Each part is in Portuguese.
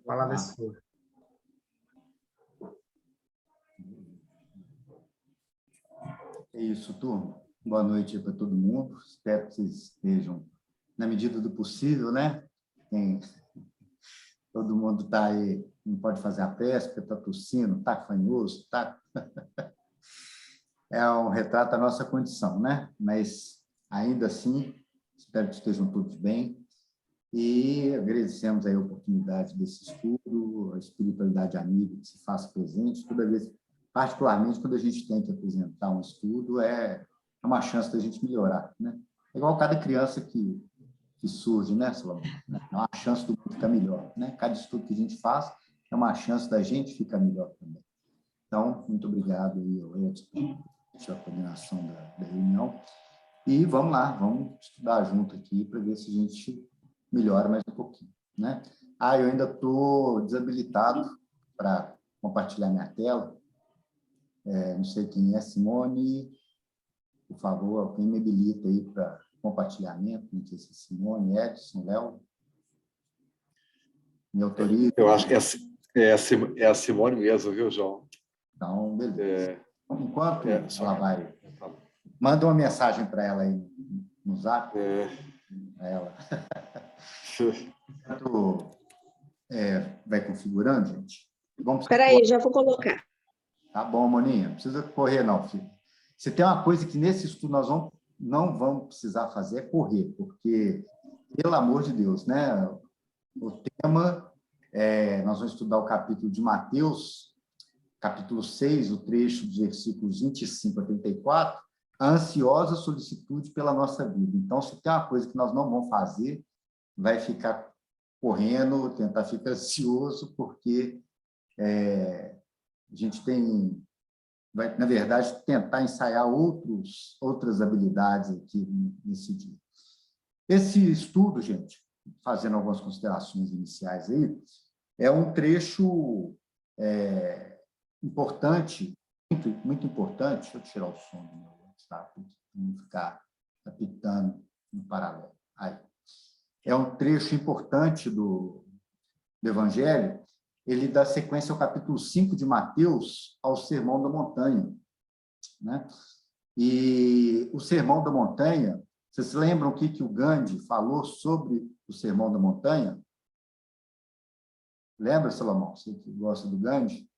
Palavra é sua. É isso, turma. Boa noite para todo mundo. Espero que vocês estejam, na medida do possível, né? Todo mundo está aí, não pode fazer a pesca, está tossindo, está fanhoso, está... É um retrato da nossa condição, né? Mas, ainda assim, espero que estejam todos bem. E agradecemos aí a oportunidade desse estudo, a espiritualidade amiga que se faz presente. Toda vez, particularmente, quando a gente tem que apresentar um estudo, é uma chance da gente melhorar, né? É igual cada criança que surge, né, Salomão? É uma chance do mundo ficar melhor, né? Cada estudo que a gente faz é uma chance da gente ficar melhor também. Então, muito obrigado aí ao Edson pela coordenação da reunião. E vamos lá, vamos estudar junto aqui para ver se a gente melhora mais um pouquinho, né? Eu ainda estou desabilitado para compartilhar minha tela. Não sei quem é, Simone, por favor, quem me habilita aí para compartilhamento, não sei se é Simone, Edson, Léo. Me autoriza. Eu acho que é a Simone mesmo, viu, João? Então, beleza. Enquanto só... ela vai... Manda uma mensagem para ela aí no Zap. Ela. Vai configurando, gente? Espera aí, já vou colocar. Tá bom, Moninha. Não precisa correr, não, filho. Se tem uma coisa que nesse estudo nós não vamos precisar fazer é correr, porque, pelo amor de Deus, né? O tema, nós vamos estudar o capítulo de Mateus, capítulo 6, o trecho dos versículos 25 a 34, a ansiosa solicitude pela nossa vida. Então, se tem uma coisa que nós não vamos fazer, vai ficar correndo, tentar ficar ansioso, porque a gente vai, na verdade, tentar ensaiar outras habilidades aqui nesse dia. Esse estudo, gente, fazendo algumas considerações iniciais aí, é um trecho importante, muito importante. Deixa eu tirar o som do meu WhatsApp, para não ficar apitando em paralelo. Aí. É um trecho importante do Evangelho. Ele dá sequência ao capítulo 5 de Mateus, ao Sermão da Montanha, né? E o Sermão da Montanha, vocês se lembram o que o Gandhi falou sobre o Sermão da Montanha? Lembra, Salomão? Você que gosta do Gandhi?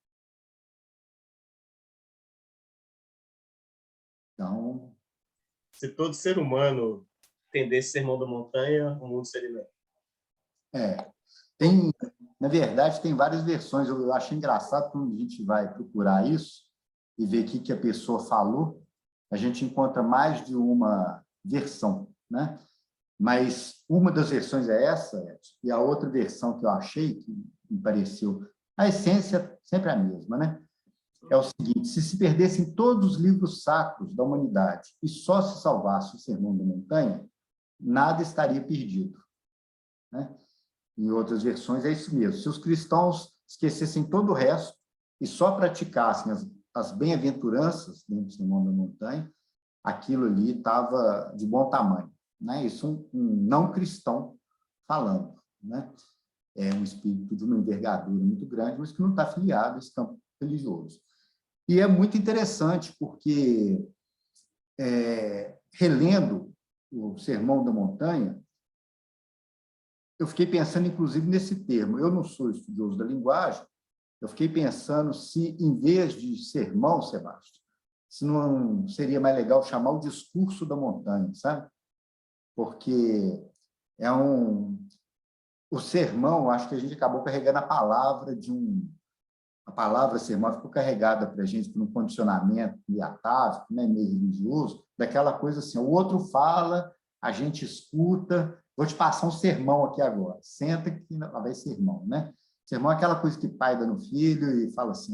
Então... Se todo ser humano entendesse Sermão da Montanha, o mundo seria melhor. Na verdade, tem várias versões. Eu acho engraçado quando a gente vai procurar isso e ver o que a pessoa falou, a gente encontra mais de uma versão, né? Mas uma das versões é essa, Edson, e a outra versão que eu achei, que me pareceu, a essência sempre a mesma, né? É o seguinte: se perdessem todos os livros sacros da humanidade e só se salvasse o Sermão da Montanha, nada estaria perdido, né? Em outras versões, é isso mesmo. Se os cristãos esquecessem todo o resto e só praticassem as bem-aventuranças dentro do Sermão da Montanha, aquilo ali estava de bom tamanho, né? Isso um não cristão falando, né? É um espírito de uma envergadura muito grande, mas que não está afiliado a esse campo religioso. E é muito interessante, porque, relendo o Sermão da Montanha, eu fiquei pensando, inclusive, nesse termo. Eu não sou estudioso da linguagem, eu fiquei pensando se, em vez de sermão, Sebastião, se não seria mais legal chamar o discurso da montanha, sabe? Porque o sermão, acho que a gente acabou carregando a palavra a palavra sermão ficou carregada para a gente por um condicionamento meio atávico, né, meio religioso, daquela coisa assim: o outro fala, a gente escuta. Vou te passar um sermão aqui agora. Senta que lá vai sermão, né? Sermão é aquela coisa que pai dá no filho e fala assim,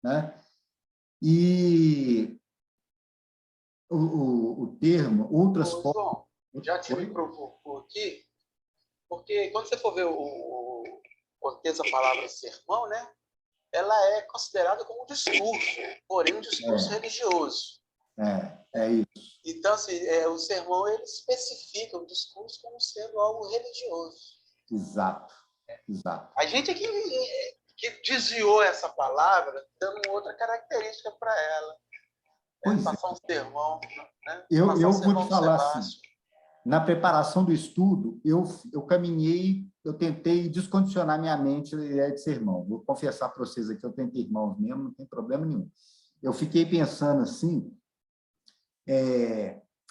né? E o termo, outras formas... Já te provocou aqui, porque quando você for ver o texto da palavra sermão, né? Ela é considerada como um discurso, porém um discurso religioso. É isso. Então, assim, o sermão ele especifica o discurso como sendo algo religioso. Exato. Exato. A gente é que desviou essa palavra, dando outra característica para ela. Passar um sermão. Né? Eu vou te falar assim, na preparação do estudo, eu caminhei, eu tentei descondicionar minha mente da ideia de sermão. Vou confessar para vocês aqui, eu tenho irmãos mesmo, não tem problema nenhum. Eu fiquei pensando assim,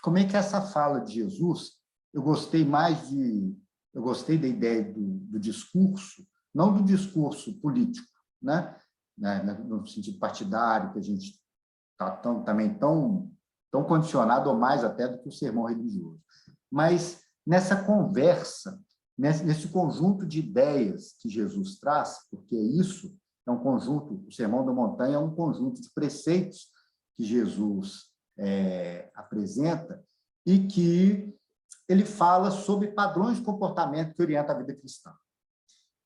como é que essa fala de Jesus, eu gostei da ideia do discurso, não do discurso político, né? No sentido partidário, que a gente está também tão condicionado, ou mais até do que o sermão religioso. Mas nessa conversa, nesse conjunto de ideias que Jesus traz, porque isso é um conjunto, o Sermão da Montanha é um conjunto de preceitos que Jesus apresenta e que ele fala sobre padrões de comportamento que orientam a vida cristã.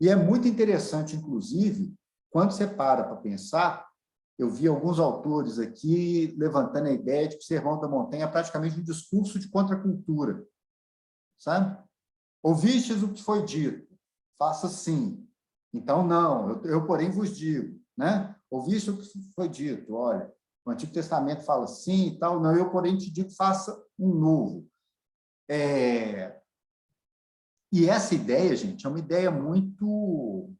E é muito interessante, inclusive, quando você para pensar, eu vi alguns autores aqui levantando a ideia de que o Sermão da Montanha é praticamente um discurso de contracultura, sabe? Ouvistes o que foi dito, faça assim. Então, não, eu porém vos digo, né? Ouviste o que foi dito, olha, o Antigo Testamento fala assim e tal, não, eu porém te digo, faça um novo. E essa ideia, gente, é uma ideia muito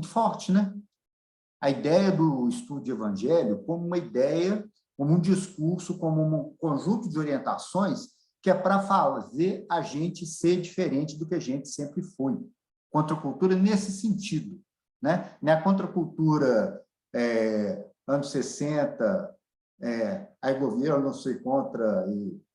forte, né? A ideia do estudo de evangelho como uma ideia, como um discurso, como um conjunto de orientações que é para fazer a gente ser diferente do que a gente sempre foi. Contracultura nesse sentido, né? Não é a contracultura anos 60, aí governo, não sei contra,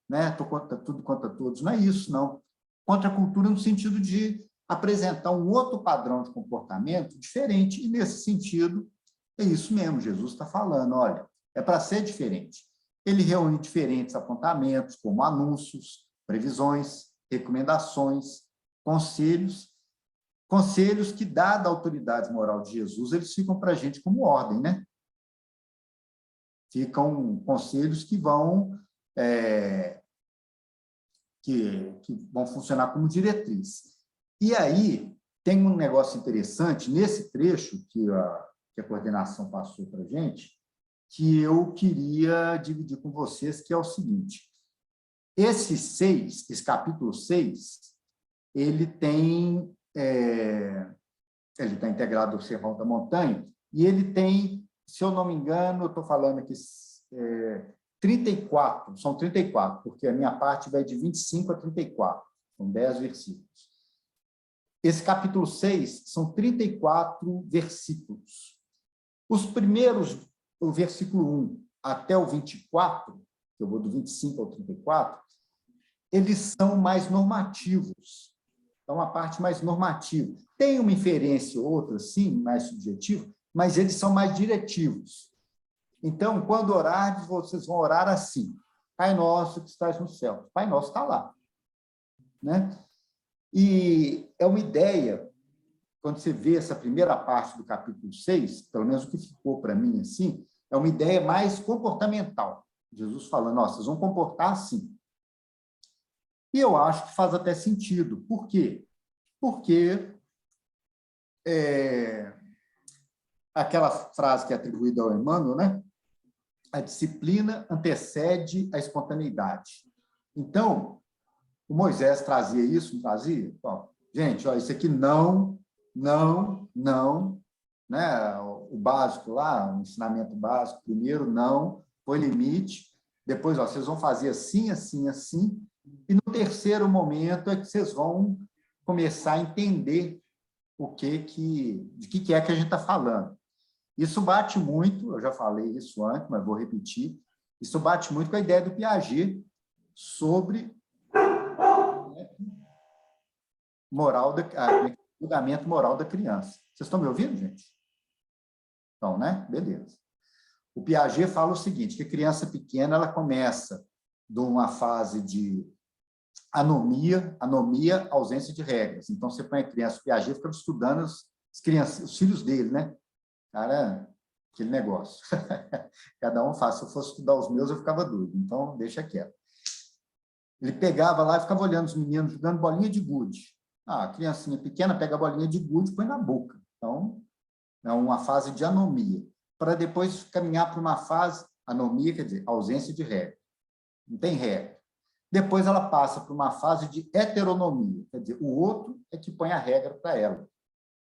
né? Tô contra tudo, contra todos. Não é isso, não. Contracultura no sentido de apresentar um outro padrão de comportamento diferente, e, nesse sentido, é isso mesmo, Jesus está falando, olha, é para ser diferente. Ele reúne diferentes apontamentos, como anúncios, previsões, recomendações, conselhos que, dada a autoridade moral de Jesus, eles ficam para a gente como ordem, né? Ficam conselhos que vão funcionar como diretriz. E aí, tem um negócio interessante, nesse trecho que a coordenação passou para a gente, que eu queria dividir com vocês, que é o seguinte: esse capítulo 6, ele está integrado ao Sermão da Montanha, e ele tem, se eu não me engano, eu estou falando aqui, 34, são 34, porque a minha parte vai de 25 a 34, são 10 versículos. Esse capítulo 6 são 34 versículos. Os primeiros, o versículo 1 até o 24, que eu vou do 25 ao 34, eles são mais normativos. Então, a parte mais normativa. Tem uma inferência ou outra, sim, mais subjetiva, mas eles são mais diretivos. Então, quando orardes, vocês vão orar assim: Pai nosso que estás no céu. Pai nosso está lá, né? E é uma ideia, quando você vê essa primeira parte do capítulo 6, pelo menos o que ficou para mim assim, é uma ideia mais comportamental. Jesus falando, vocês vão comportar assim. E eu acho que faz até sentido. Por quê? Porque aquela frase que é atribuída ao Emmanuel, né? A disciplina antecede a espontaneidade. Então, o Moisés trazia isso, não trazia? Bom, gente, isso aqui não, né? O básico lá, o ensinamento básico, primeiro, não, foi limite, depois, vocês vão fazer assim, assim, assim, e no terceiro momento é que vocês vão começar a entender de que é que a gente está falando. Isso bate muito, eu já falei isso antes, mas vou repetir, isso bate muito com a ideia do Piaget sobre julgamento moral da criança. Vocês estão me ouvindo, gente? Então, né? Beleza. O Piaget fala o seguinte, que a criança pequena ela começa de uma fase de anomia, ausência de regras. Então, você põe a criança, o Piaget fica estudando os filhos dele, né? Cara, aquele negócio. Cada um faz. Se eu fosse estudar os meus, eu ficava doido. Então, deixa quieto. Ele pegava lá e ficava olhando os meninos jogando bolinha de gude. A criancinha pequena pega a bolinha de gude e põe na boca. Então, é uma fase de anomia. Para depois caminhar para uma fase, anomia quer dizer ausência de regra. Não tem regra. Depois ela passa para uma fase de heteronomia, quer dizer, o outro é que põe a regra para ela.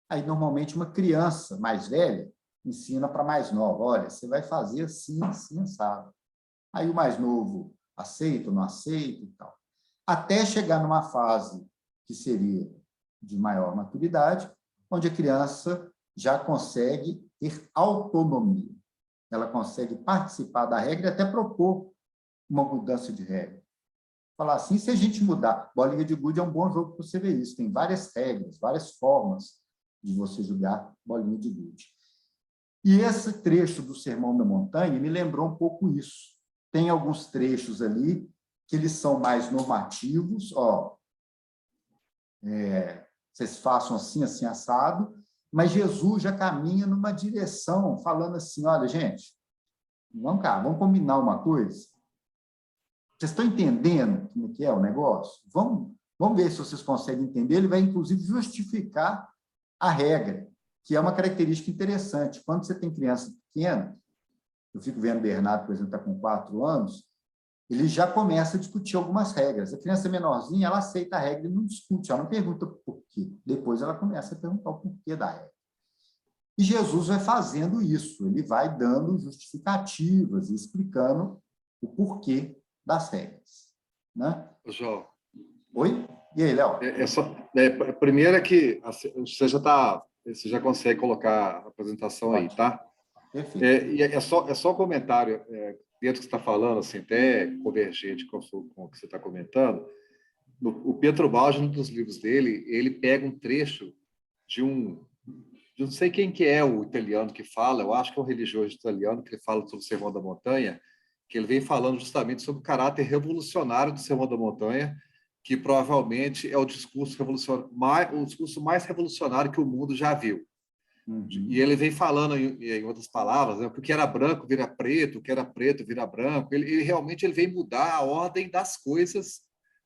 Aí, normalmente, uma criança mais velha ensina para mais nova, olha, você vai fazer assim, assim, sabe? Aí o mais novo aceita ou não aceita e tal. Até chegar numa fase que seria de maior maturidade, onde a criança já consegue ter autonomia. Ela consegue participar da regra e até propor uma mudança de regra. Falar assim, se a gente mudar, bolinha de gude é um bom jogo para você ver isso. Tem várias regras, várias formas de você jogar bolinha de gude. E esse trecho do Sermão da Montanha me lembrou um pouco isso. Tem alguns trechos ali que eles são mais normativos, vocês façam assim, assim, assado, mas Jesus já caminha numa direção, falando assim, olha, gente, vamos cá, vamos combinar uma coisa? Vocês estão entendendo como que é o negócio? Vamos ver se vocês conseguem entender. Ele vai, inclusive, justificar a regra, que é uma característica interessante. Quando você tem criança pequena, eu fico vendo o Bernardo, por exemplo, está com 4 anos, ele já começa a discutir algumas regras. A criança menorzinha, ela aceita a regra e não discute, ela não pergunta por quê. Depois ela começa a perguntar o porquê da regra. E Jesus vai fazendo isso, ele vai dando justificativas e explicando o porquê das regras. Né? João. Oi? E aí, Léo? Primeiro é que você já consegue colocar a apresentação aí, tá? Perfeito. E é só um comentário, dentro do que você está falando, assim, até convergente com o que você está comentando. O Pietro Baldi, num dos livros dele, ele pega um trecho de não sei quem que é o italiano que fala, eu acho que é um religioso italiano, que ele fala sobre o Sermão da Montanha, que ele vem falando justamente sobre o caráter revolucionário do Sermão da Montanha, que provavelmente é o discurso mais revolucionário que o mundo já viu. Uhum. E ele vem falando, em outras palavras, né, que o que era branco vira preto, o que era preto vira branco. Ele realmente vem mudar a ordem das coisas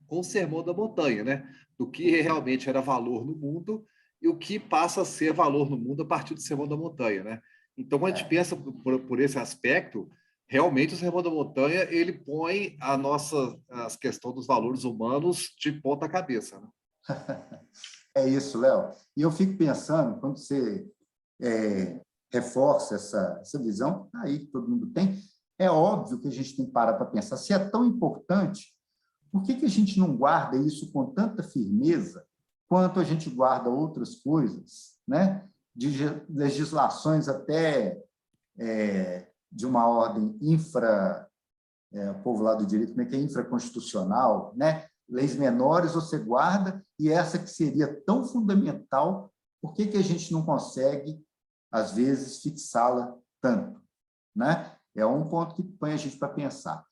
com o Sermão da Montanha, né? Do que realmente era valor no mundo e o que passa a ser valor no mundo a partir do Sermão da Montanha, né? Então, quando a gente pensa por esse aspecto, realmente o Sermão da Montanha ele põe as questões dos valores humanos de ponta cabeça, né? É isso, Léo. E eu fico pensando, quando você reforça essa visão, aí que todo mundo tem, é óbvio que a gente tem que parar para pensar, se é tão importante, por que a gente não guarda isso com tanta firmeza quanto a gente guarda outras coisas, né? De legislações até de uma ordem o povo lá do direito, como é que é infraconstitucional, né? Leis menores você guarda, e essa que seria tão fundamental, por que a gente não consegue, às vezes, fixá-la tanto? Né? É um ponto que põe a gente para pensar.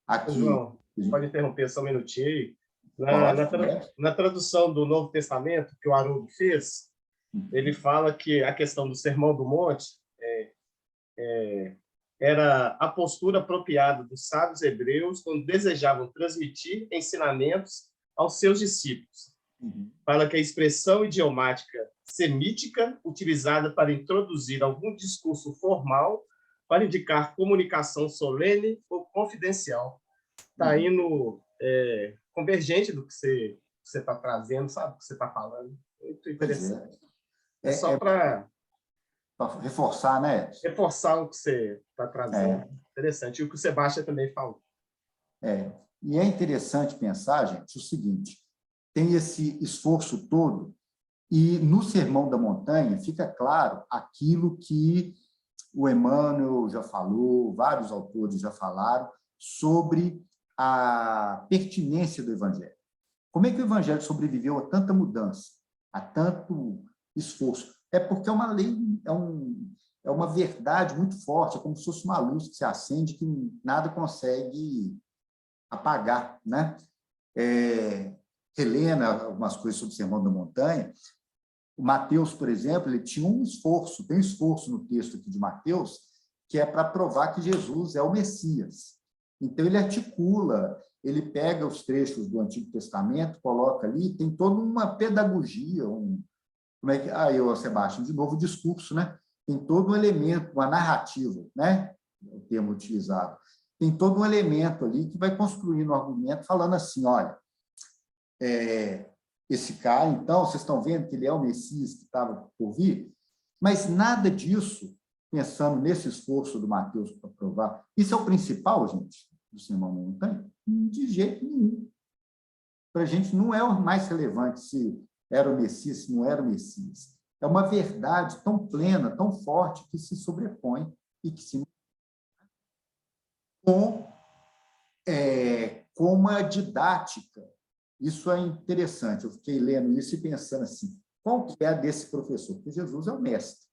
Aqui, João, pode interromper só um minutinho aí? Pode. Na tradução do Novo Testamento, que o Haroldo fez, ele fala que a questão do Sermão do Monte era a postura apropriada dos sábios hebreus quando desejavam transmitir ensinamentos aos seus discípulos. Fala que a expressão idiomática semítica, utilizada para introduzir algum discurso formal, para indicar comunicação solene ou confidencial. Está indo convergente do que você está trazendo, sabe? Do que você está falando. Muito interessante. Só para reforçar, né? Reforçar o que você está trazendo. Interessante. E o que o Sebastião também falou. E é interessante pensar, gente, o seguinte, tem esse esforço todo, e no Sermão da Montanha fica claro aquilo que o Emmanuel já falou, vários autores já falaram, sobre a pertinência do Evangelho. Como é que o Evangelho sobreviveu a tanta mudança, a tanto esforço? É porque é uma lei, é uma verdade muito forte, é como se fosse uma luz que se acende que nada consegue apagar, né? Helena, algumas coisas sobre o Sermão da Montanha. O Mateus, por exemplo, ele tinha um esforço, tem um esforço no texto aqui de Mateus, que é para provar que Jesus é o Messias. Então, ele articula, ele pega os trechos do Antigo Testamento, coloca ali, tem toda uma pedagogia, como é que... Aí, Sebastião, de novo, o discurso, né? Tem todo um elemento, uma narrativa, né? O termo utilizado. Tem todo um elemento ali que vai construindo um argumento, falando assim, olha, esse cara, então, vocês estão vendo que ele é o Messias que estava por vir, mas nada disso, pensando nesse esforço do Mateus para provar, isso é o principal, gente, do Sermão da Montanha? De jeito nenhum. Para a gente não é o mais relevante se era o Messias, se não era o Messias. É uma verdade tão plena, tão forte, que se sobrepõe e que se... com uma didática. Isso é interessante. Eu fiquei lendo isso e pensando assim, qual que é a desse professor? Porque Jesus é o mestre.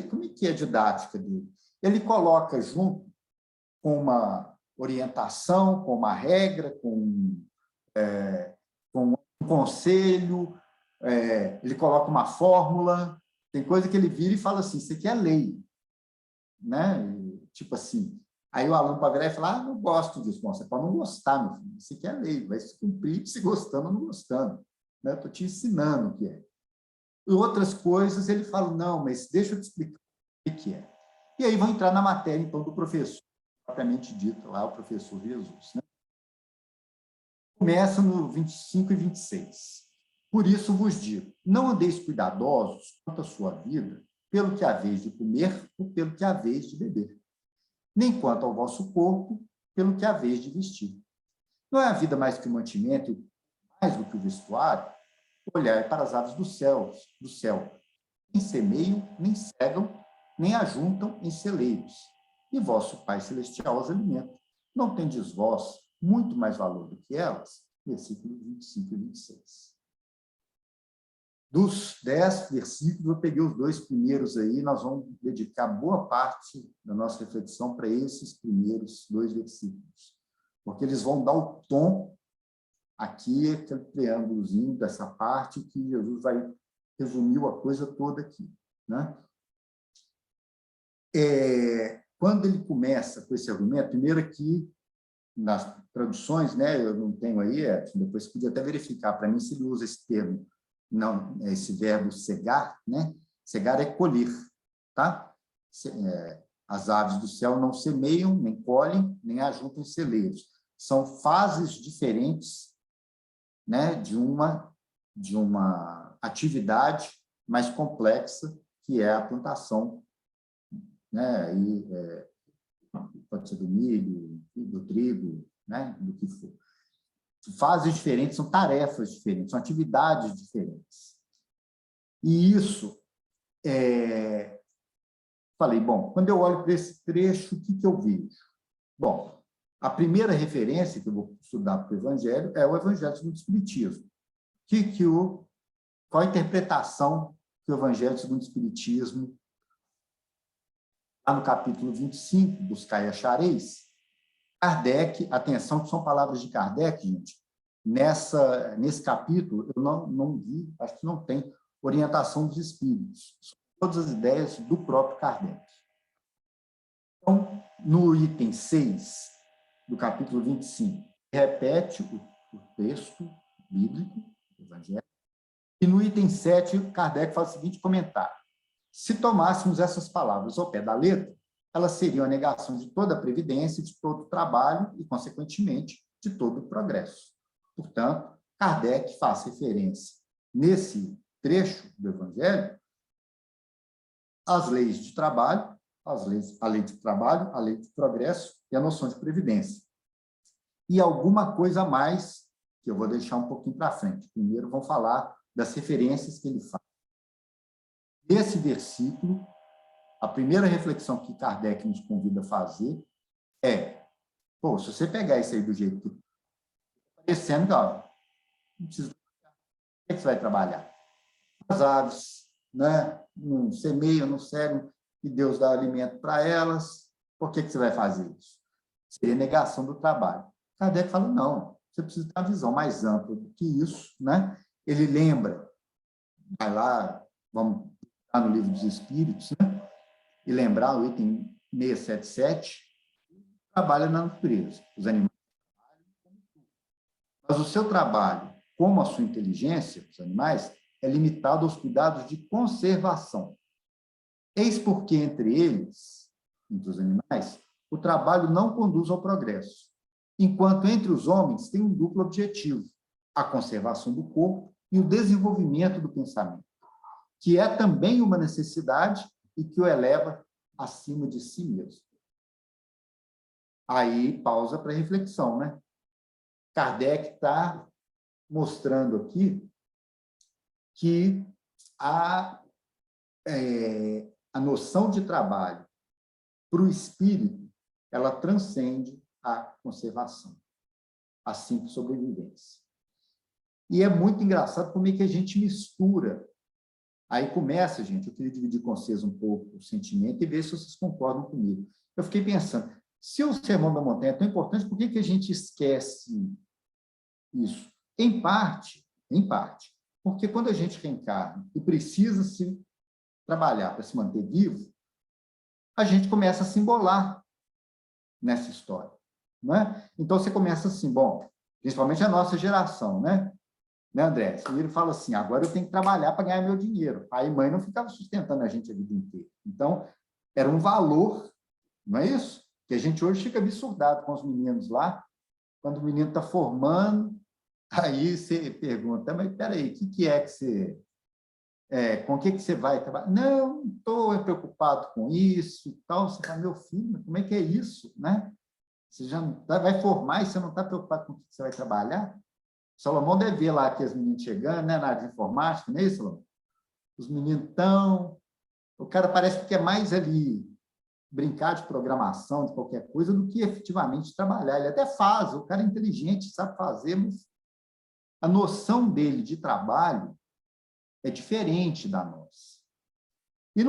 Como é que é a didática dele? Ele coloca junto com uma orientação, com uma regra, com um conselho, ele coloca uma fórmula, tem coisa que ele vira e fala assim, isso aqui é lei. Né? Tipo assim, aí o aluno para virar e falar, não gosto disso. Bom, você pode não gostar, meu filho, isso aqui é lei, vai se cumprir se gostando ou não gostando. Né? Estou te ensinando o que é. E outras coisas ele fala, não, mas deixa eu te explicar o que é. E aí vão entrar na matéria, então, do professor, propriamente dito, lá o professor Jesus. Né? Começa no 25 e 26. Por isso vos digo, não andeis cuidadosos quanto à sua vida, pelo que haveis de comer ou pelo que haveis de beber, nem quanto ao vosso corpo, pelo que haveis de vestir. Não é a vida mais que o mantimento, mais do que o vestuário? Olhai para as aves do céu, nem semeiam, nem cegam, nem ajuntam em celeiros, e vosso Pai Celestial as alimenta. Não tendes vós muito mais valor do que elas? Versículos 25 e 26. Dos 10 versículos, eu peguei os 2 primeiros aí, nós vamos dedicar boa parte da nossa reflexão para esses primeiros 2 versículos, porque eles vão dar o tom aqui, aquele preâmbulozinho dessa parte que Jesus vai resumir a coisa toda aqui. Né? Quando ele começa com esse argumento, primeiro aqui, nas traduções, né, eu não tenho aí, depois podia até verificar para mim se ele usa esse termo, não, esse verbo cegar, né? Cegar é colher, tá? As aves do céu não semeiam, nem colhem, nem ajuntam em celeiros. São fases diferentes, né, de uma atividade mais complexa, que é a plantação, né? Pode ser do milho, do trigo, né? Do que for. Fases diferentes, são tarefas diferentes, são atividades diferentes. E isso, falei, bom, quando eu olho para esse trecho, o que eu vejo? Bom, a primeira referência que eu vou estudar para o Evangelho é o Evangelho segundo o Espiritismo. Qual a interpretação que o Evangelho segundo o Espiritismo, lá no capítulo 25, Buscai e achareis, Kardec, atenção, que são palavras de Kardec, gente, nesse capítulo, eu não vi, acho que não tem orientação dos espíritos, são todas as ideias do próprio Kardec. Então, no item 6 do capítulo 25, repete o texto bíblico, do Evangelho, e no item 7, Kardec faz o seguinte comentário: se tomássemos essas palavras ao pé da letra, elas seriam a negação de toda a previdência, de todo o trabalho e, consequentemente, de todo o progresso. Portanto, Kardec faz referência, nesse trecho do Evangelho, às leis de trabalho, a lei de trabalho, a lei de progresso e a noção de previdência. E alguma coisa a mais, que eu vou deixar um pouquinho para frente. Primeiro, vamos falar das referências que ele faz. Nesse versículo, a primeira reflexão que Kardec nos convida a fazer é, se você pegar isso aí do jeito que está parecendo, não precisa... Como é que você vai trabalhar? As aves, né, não semeiam, não cegam, e Deus dá alimento para elas, por que você vai fazer isso? Seria negação do trabalho. Kardec fala, não, você precisa ter uma visão mais ampla do que isso, né? Ele lembra, vai lá, vamos lá no Livro dos Espíritos, né? E lembrar o item 677, trabalha na natureza. Os animais trabalham como Mas o seu trabalho, como a sua inteligência, os animais, é limitado aos cuidados de conservação. Eis porque, entre eles, entre os animais, o trabalho não conduz ao progresso, enquanto entre os homens tem um duplo objetivo, a conservação do corpo e o desenvolvimento do pensamento, que é também uma necessidade e que o eleva acima de si mesmo. Aí, pausa para reflexão, né? Kardec está mostrando aqui que a noção de trabalho para o espírito, ela transcende a conservação, a simples sobrevivência. E é muito engraçado como é que a gente mistura. Aí começa, gente, eu queria dividir com vocês um pouco o sentimento e ver se vocês concordam comigo. Eu fiquei pensando, se o Sermão da Montanha é tão importante, por que a gente esquece isso? Em parte, porque quando a gente reencarna e precisa se trabalhar para se manter vivo, a gente começa a se embolar nessa história, não é? Então, você começa assim, bom, principalmente a nossa geração, né, André? Ele fala assim, agora eu tenho que trabalhar para ganhar meu dinheiro. Aí mãe não ficava sustentando a gente a vida inteira. Então, era um valor, não é isso? Que a gente hoje fica absurdado com os meninos lá, quando o menino está formando, aí você pergunta, mas peraí, o que é que você... com o que você vai trabalhar? Não estou preocupado com isso e tal. Você fala, meu filho, como é que é isso, né? Você já vai formar e você não está preocupado com o que você vai trabalhar? Salomão deve ver lá aqueles meninos chegando, né, na área de informática, não é isso, Salomão? Os meninos estão... O cara parece que quer mais ali brincar de programação, de qualquer coisa, do que efetivamente trabalhar. Ele até faz, o cara é inteligente, sabe fazer, mas a noção dele de trabalho é diferente da nossa. E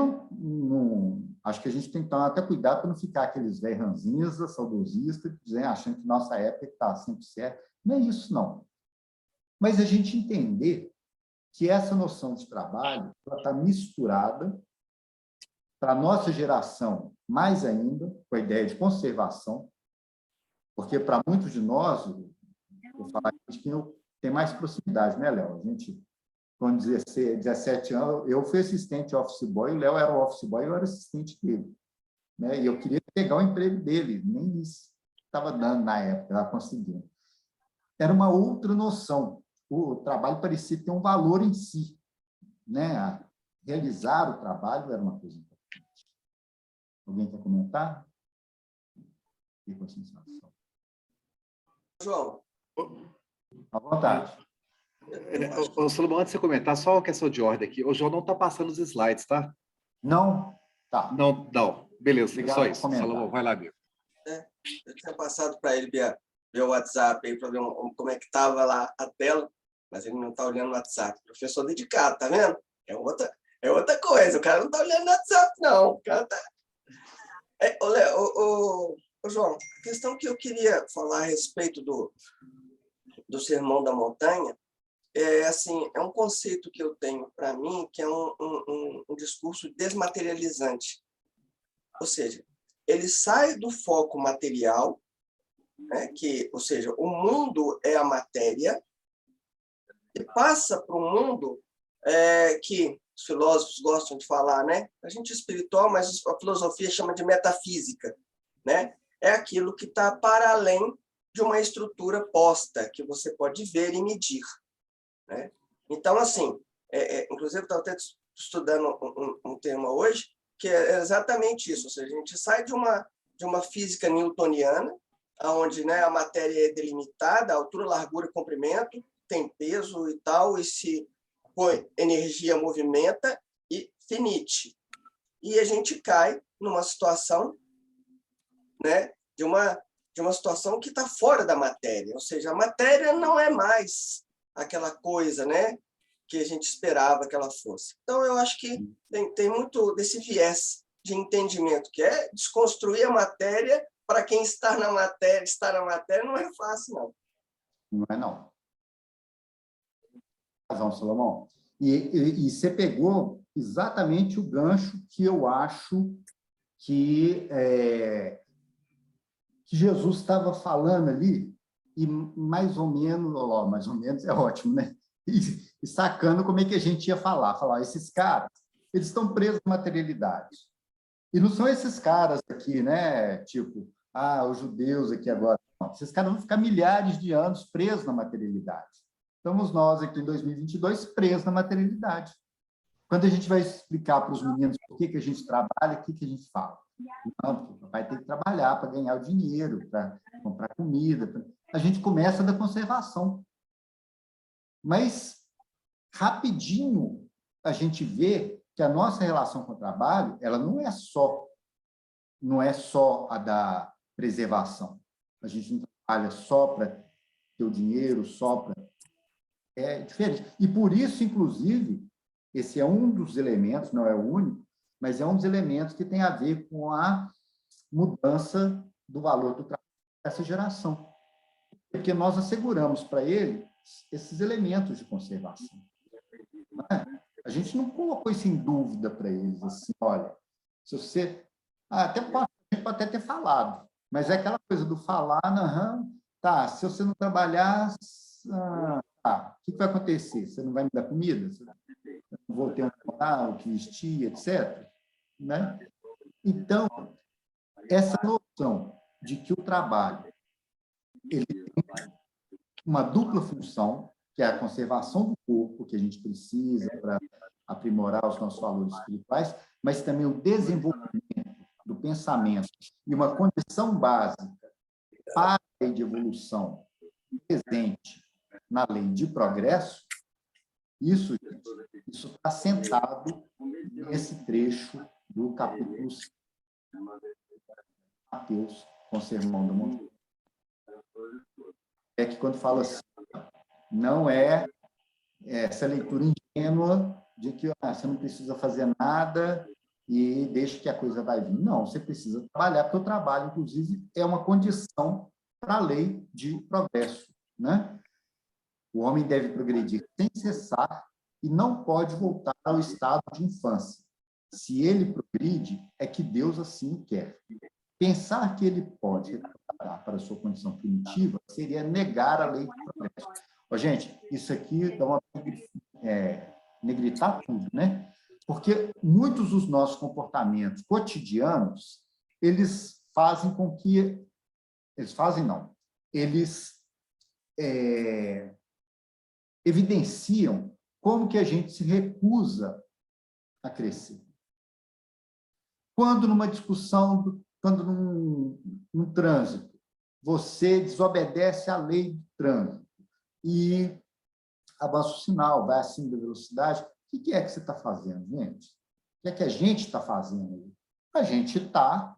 acho que a gente tem que tomar até cuidado para não ficar aqueles velhos ranzinhas, saudosistas, achando que nossa época está sempre certa. Não é isso, não. Mas a gente entender que essa noção de trabalho está misturada, para a nossa geração, mais ainda, com a ideia de conservação, porque para muitos de nós, vou falar que tem mais proximidade, né, Léo? A gente, com 17 anos, eu fui assistente office boy, o Léo era o office boy, eu era assistente dele. Né? E eu queria pegar o emprego dele, nem isso estava dando na época, estava conseguindo. Era uma outra noção. O trabalho parecia ter um valor em si. Né? Realizar o trabalho era uma coisa importante. Alguém quer comentar? Que com a sensação. João. À vontade. Ô, Salomão, antes de você comentar, só uma questão de ordem aqui. O João não está passando os slides, tá? Não? Tá. Não. Beleza, Obrigado só isso. comentar. Salomão, vai lá, amigo. Eu tinha passado para ele ver o WhatsApp aí para ver como é que estava lá a tela, mas ele não está olhando o WhatsApp. Professor dedicado, tá vendo? É outra coisa. O cara não está olhando o WhatsApp, não. O cara tá... Ô, João, a questão que eu queria falar a respeito do Sermão da Montanha é um conceito que eu tenho para mim, que é um discurso desmaterializante. Ou seja, ele sai do foco material, né, ou seja, o mundo é a matéria, e passa para um mundo que os filósofos gostam de falar, né? A gente é espiritual, mas a filosofia chama de metafísica, né? É aquilo que está para além de uma estrutura posta, que você pode ver e medir. Né? Então, assim, inclusive, eu estava até estudando um tema hoje, que é exatamente isso, ou seja, a gente sai de uma física newtoniana, onde, né, a matéria é delimitada, altura, largura e comprimento, tem peso e tal, e se põe energia, movimenta e finite. E a gente cai numa situação, né, de uma situação que está fora da matéria, ou seja, a matéria não é mais aquela coisa, né, que a gente esperava que ela fosse. Então, eu acho que tem muito desse viés de entendimento, que é desconstruir a matéria. Para quem está na matéria não é fácil, não. Não é, não. Razão, Salomão. E você pegou exatamente o gancho que eu acho que Jesus estava falando ali, e mais ou menos é ótimo, né? E sacando como é que a gente ia falar. Falar, esses caras, eles estão presos na materialidade. E não são esses caras aqui, né? Tipo, os judeus aqui agora. Não. Esses caras vão ficar milhares de anos presos na materialidade. Estamos nós aqui em 2022 presos na materialidade. Quando a gente vai explicar para os meninos por que a gente trabalha, o que a gente fala? Não, porque o papai tem que trabalhar para ganhar o dinheiro, para comprar comida. A gente começa da conservação. Mas, rapidinho, a gente vê que a nossa relação com o trabalho, ela não é só a da preservação. A gente não trabalha só para ter o dinheiro, só para... É diferente. E, por isso, inclusive, esse é um dos elementos, não é o único, mas é um dos elementos que tem a ver com a mudança do valor do trabalho dessa geração. Porque nós asseguramos para ele esses elementos de conservação. Não é? A gente não colocou isso em dúvida para eles, assim, olha, se você... a gente pode até ter falado, mas é aquela coisa do falar, tá, se você não trabalhar, o que vai acontecer? Você não vai me dar comida? Eu não vou ter o que vestir, etc. Né? Então, essa noção de que o trabalho ele tem uma dupla função, que é a conservação do corpo, que a gente precisa para aprimorar os nossos valores espirituais, mas também o desenvolvimento do pensamento e uma condição básica para a lei de evolução presente na lei de progresso, isso está sentado nesse trecho do capítulo 5, Mateus, com o Sermão da Montanha. É que quando fala assim, não é essa leitura ingênua de que você não precisa fazer nada e deixa que a coisa vai vir. Não, você precisa trabalhar, porque o trabalho, inclusive, é uma condição para a lei de progresso. Né? O homem deve progredir sem cessar e não pode voltar ao estado de infância. Se ele progride, é que Deus assim o quer. Pensar que ele pode retornar para a sua condição primitiva seria negar a lei de progresso. Gente, isso aqui dá uma negritar tudo, né? Porque muitos dos nossos comportamentos cotidianos, eles fazem com que... Eles evidenciam como que a gente se recusa a crescer. Quando numa discussão, quando num trânsito, você desobedece à lei do trânsito e avança o sinal, vai acima da velocidade, o que é que você está fazendo, gente? O que é que a gente está fazendo? A gente está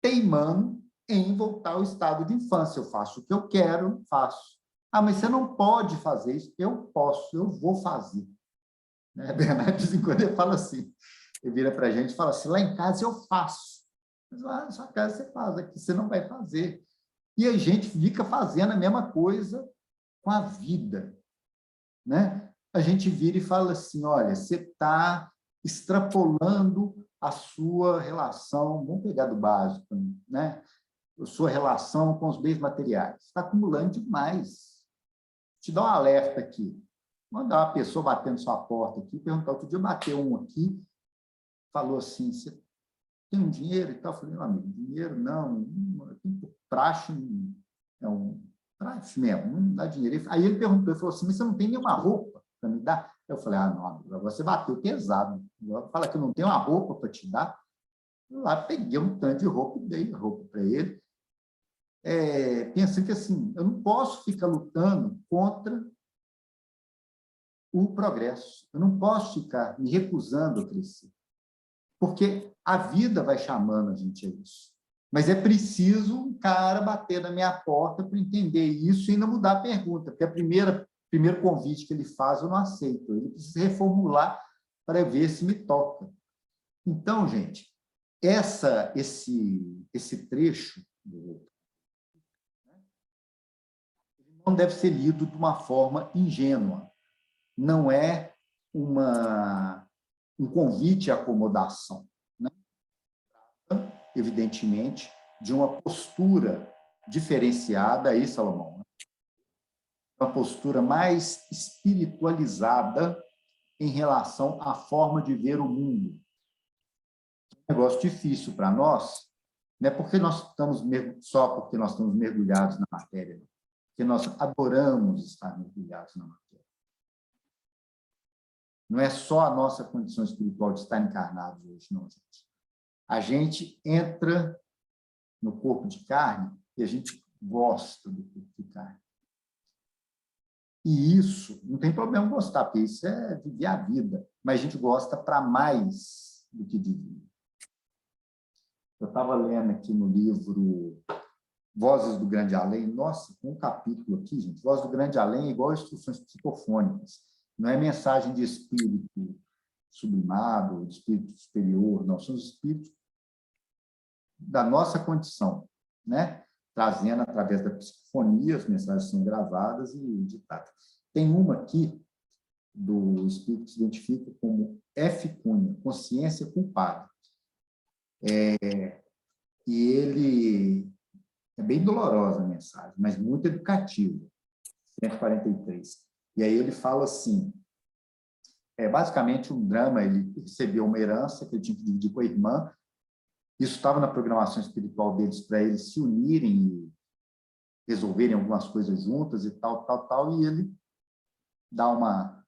teimando em voltar ao estado de infância. Eu faço o que eu quero, faço. Mas você não pode fazer isso. Eu posso, eu vou fazer. Né? Bernardo, de vez em quando, ele fala assim, ele vira para a gente e fala assim, lá em casa eu faço. Mas lá na sua casa você faz, aqui você não vai fazer. E a gente fica fazendo a mesma coisa com a vida. Né? A gente vira e fala assim, olha, você está extrapolando a sua relação, vamos pegar do básico, né? A sua relação com os bens materiais. Você está acumulando demais. Te dá um alerta aqui. Mandar uma pessoa batendo sua porta aqui, perguntar, outro dia bateu um aqui, falou assim, você tem um dinheiro e tal? Eu falei, meu amigo, dinheiro não, praxe é um praxe mesmo, não dá dinheiro. Aí ele perguntou, ele falou assim, mas você não tem nenhuma roupa para me dar? Eu falei, não, amigo, você bateu pesado. Fala que eu não tenho uma roupa para te dar. Eu lá peguei um tanto de roupa e dei roupa para ele. Pensando que assim, eu não posso ficar lutando contra o progresso. Eu não posso ficar me recusando a crescer. Porque a vida vai chamando a gente a isso. Mas é preciso um cara bater na minha porta para entender isso e não mudar a pergunta, porque primeiro convite que ele faz eu não aceito. Ele precisa reformular para ver se me toca. Então, gente, esse trecho não deve ser lido de uma forma ingênua. Não é um convite à acomodação. Né? Evidentemente, de uma postura diferenciada, aí, Salomão, uma postura mais espiritualizada em relação à forma de ver o mundo. É um negócio difícil para nós, não é porque nós estamos só porque nós estamos mergulhados na matéria, porque nós adoramos estar mergulhados na matéria. Não é só a nossa condição espiritual de estar encarnados hoje, não, gente. A gente entra no corpo de carne e a gente gosta do corpo de carne. E isso, não tem problema gostar, porque isso é viver a vida, mas a gente gosta para mais do que viver. Eu estava lendo aqui no livro Vozes do Grande Além, nossa, tem um capítulo aqui, gente, Vozes do Grande Além é igual a instruções psicofônicas, não é mensagem de espírito sublimado, de espírito superior, não, são os espíritos da nossa condição, né? Trazendo através da psicofonia, as mensagens são gravadas e ditadas. Tem uma aqui do espírito que se identifica como F. Cunha, consciência culpada. E ele é bem dolorosa a mensagem, mas muito educativa. 143. E aí ele fala assim, basicamente um drama, ele recebeu uma herança que ele tinha que dividir com a irmã. Isso estava na programação espiritual deles para eles se unirem e resolverem algumas coisas juntas e tal, e ele dá uma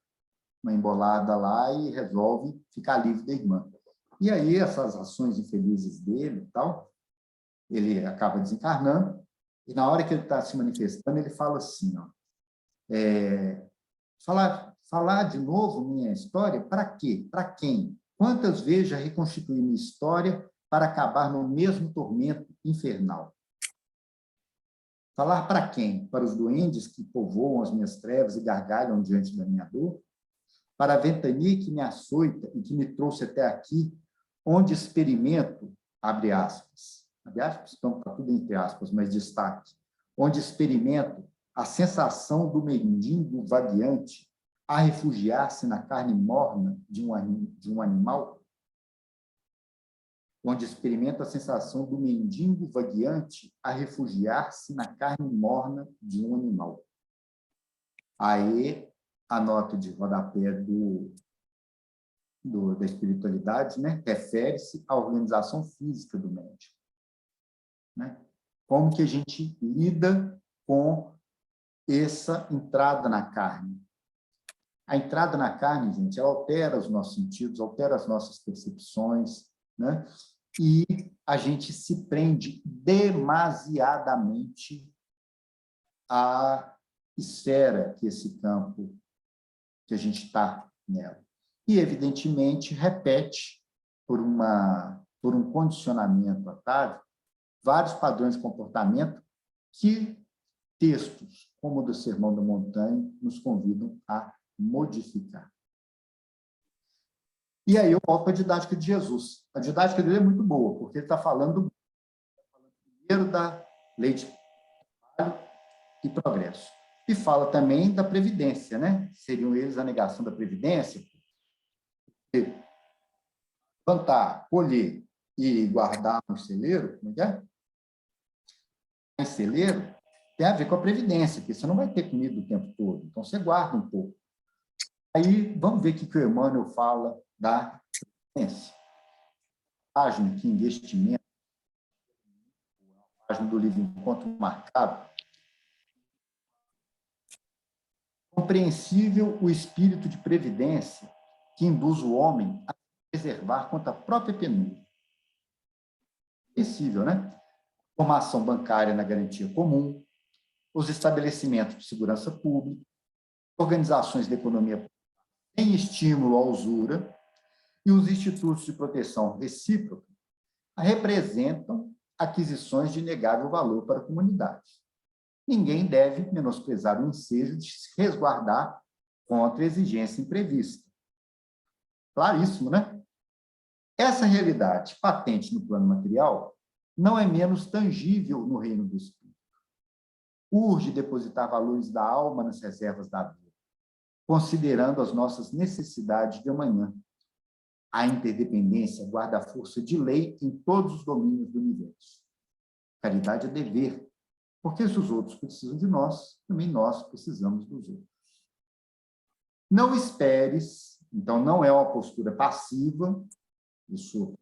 embolada lá e resolve ficar livre da irmã. E aí, essas ações infelizes dele e tal, ele acaba desencarnando, e na hora que ele está se manifestando, ele fala assim, ó, falar de novo minha história, para quê? Para quem? Quantas vezes já reconstituí minha história para acabar no mesmo tormento infernal? Falar para quem? Para os duendes que povoam as minhas trevas e gargalham diante da minha dor? Para a ventania que me açoita e que me trouxe até aqui, onde experimento, abre aspas, então está tudo entre aspas, mas destaque, onde experimento a sensação do mendigo vagueante a refugiar-se na carne morna de um animal? Onde experimenta a sensação do mendigo vagueante a refugiar-se na carne morna de um animal. Aí, a nota de rodapé da espiritualidade, né, refere-se à organização física do médium. Né? Como que a gente lida com essa entrada na carne? A entrada na carne, gente, ela altera os nossos sentidos, altera as nossas percepções, né? E a gente se prende demasiadamente à esfera, que esse campo que a gente está nela. E, evidentemente, repete, por um condicionamento atávico, vários padrões de comportamento que textos como o do Sermão da Montanha nos convidam a modificar. E aí eu volto para a didática de Jesus. A didática dele é muito boa, porque ele está falando primeiro da lei de trabalho e progresso. E fala também da previdência, né? Seriam eles a negação da previdência? Plantar, colher e guardar no celeiro, como é? Em celeiro tem a ver com a previdência, porque você não vai ter comida o tempo todo, então você guarda um pouco. Aí vamos ver o que o Emmanuel fala da previdência. Página que investimento, página do livro Encontro Marcado. Compreensível o espírito de previdência que induz o homem a preservar contra a própria penúria. Compreensível, né? Formação bancária na garantia comum, os estabelecimentos de segurança pública, organizações da economia sem estímulo à usura e os institutos de proteção recíproca representam aquisições de inegável valor para a comunidade. Ninguém deve menosprezar o ensejo de se resguardar contra a exigência imprevista. Claríssimo, né? Essa realidade patente no plano material não é menos tangível no reino do espírito. Urge depositar valores da alma nas reservas da vida, considerando as nossas necessidades de amanhã. A interdependência guarda a força de lei em todos os domínios do universo. Caridade é dever, Porque se os outros precisam de nós, também nós precisamos dos outros. Não esperes, então não é uma postura passiva, isso.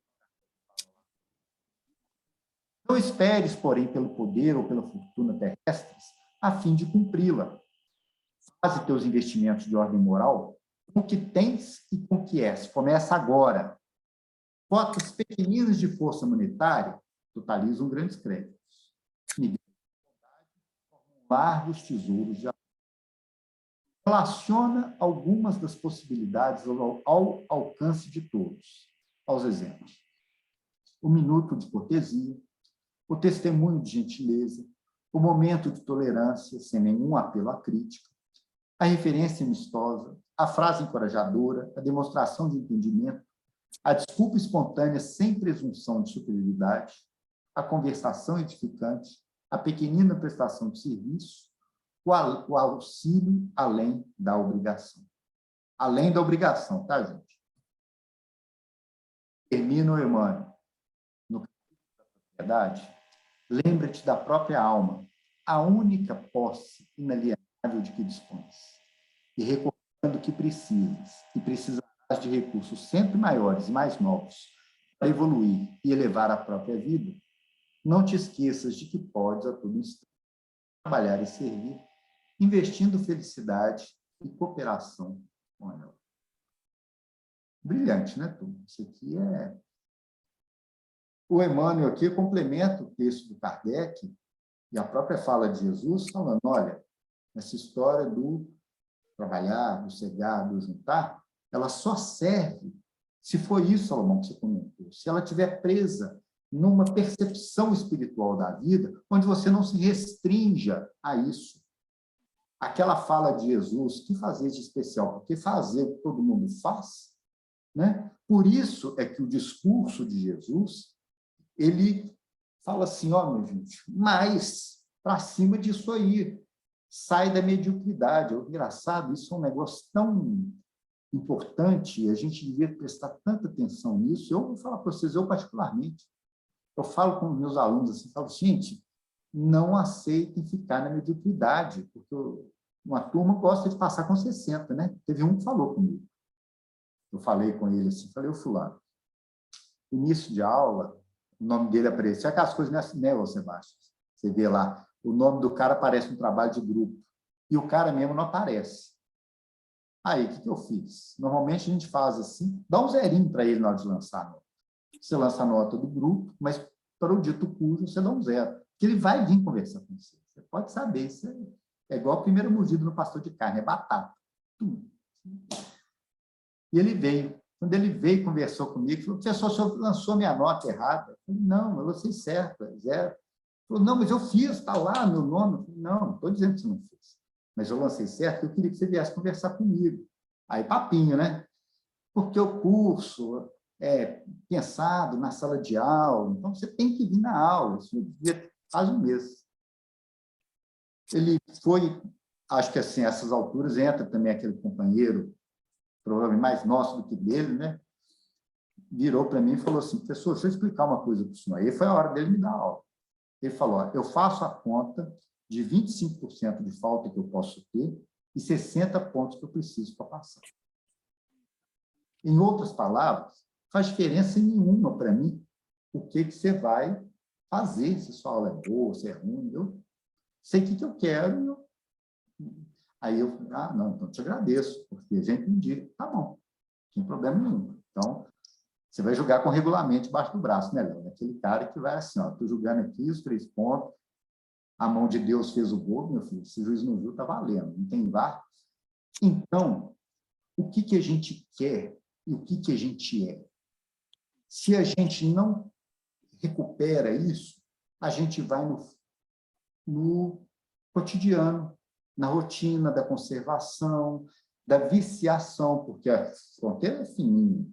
Não esperes, porém, pelo poder ou pela fortuna terrestres, a fim de cumpri-la. Faze teus investimentos de ordem moral com o que tens e com o que és. Começa agora. Cotas pequeninas de força monetária totalizam grandes créditos. Largos tesouros de amor. Relaciona algumas das possibilidades ao alcance de todos. Aos exemplos. O minuto de cortesia, o testemunho de gentileza, o momento de tolerância, sem nenhum apelo à crítica, a referência amistosa, a frase encorajadora, a demonstração de entendimento, a desculpa espontânea sem presunção de superioridade, a conversação edificante, a pequenina prestação de serviço, o auxílio além da obrigação. Além da obrigação, tá, gente? Termino, Emmanuel. No capítulo da propriedade, lembra-te da própria alma, a única posse inalienável de que dispões, e recordando que precisas, e precisarás de recursos sempre maiores e mais novos para evoluir e elevar a própria vida, não te esqueças de que podes, a todo instante, trabalhar e servir, investindo felicidade e cooperação com ela. Brilhante, né, turma? Isso aqui é... O Emmanuel aqui complementa o texto do Kardec e a própria fala de Jesus, falando, olha, essa história do trabalhar, do cegar, do juntar, ela só serve se for isso, Salomão, que você comentou, se ela estiver presa numa percepção espiritual da vida, onde você não se restrinja a isso. Aquela fala de Jesus, que fazer de especial? Porque fazer o que todo mundo faz, né? Por isso é que o discurso de Jesus, ele fala assim, ó, minha gente, mas para cima disso aí, sai da mediocridade. É engraçado, isso é um negócio tão importante, a gente devia prestar tanta atenção nisso. Eu vou falar para vocês, eu particularmente, eu falo com meus alunos assim, falo, gente, não aceitem ficar na mediocridade, porque uma turma gosta de passar com 60, né? Teve um que falou comigo. Eu falei com ele assim, falei, ô fulano, início de aula, o nome dele apareceu, aquelas coisas, né, ô Sebastião? Você vê lá, o nome do cara aparece no trabalho de grupo, e o cara mesmo não aparece. Aí, o que eu fiz? Normalmente a gente faz assim, dá um zerinho para ele na hora de lançar a nota. Você lança a nota do grupo, mas para o dito cujo você dá um zero, porque ele vai vir conversar com você. Você pode saber, isso é igual a primeira mordida no pastor de carne, é batata. E ele veio. Quando ele veio e conversou comigo, falou, professor, o senhor lançou minha nota errada. Eu falei, não, eu lancei certo, é zero. Ele falou, não, mas eu fiz, está lá meu nome. Eu falei, não, não estou dizendo que você não fez. Mas eu lancei certo, eu queria que você viesse conversar comigo. Aí, papinho, né? Porque o curso é pensado na sala de aula, então você tem que vir na aula, isso faz um mês. Ele foi, acho que assim, a essas alturas entra também aquele companheiro, provavelmente mais nosso do que dele, né? Virou para mim e falou assim, professor, deixa eu explicar uma coisa para o senhor. Aí foi a hora dele me dar aula. Ele falou, ó, eu faço a conta de 25% de falta que eu posso ter e 60 pontos que eu preciso para passar. Em outras palavras, faz diferença nenhuma para mim o que você vai fazer, se sua aula é boa, se é ruim. Eu sei o que eu quero. Aí eu falei, ah, não, então te agradeço, porque a gente me diz, tá bom, não tem problema nenhum. Então, você vai julgar com regulamento debaixo do braço, né, Léo? Aquele cara que vai assim, ó, estou julgando aqui os 3 pontos, a mão de Deus fez o gol, meu filho, se o juiz não viu, está valendo, não tem VAR. Então, o que a gente quer e o que a gente é? Se a gente não recupera isso, a gente vai no cotidiano, na rotina da conservação, da viciação, porque a fronteira é fininha.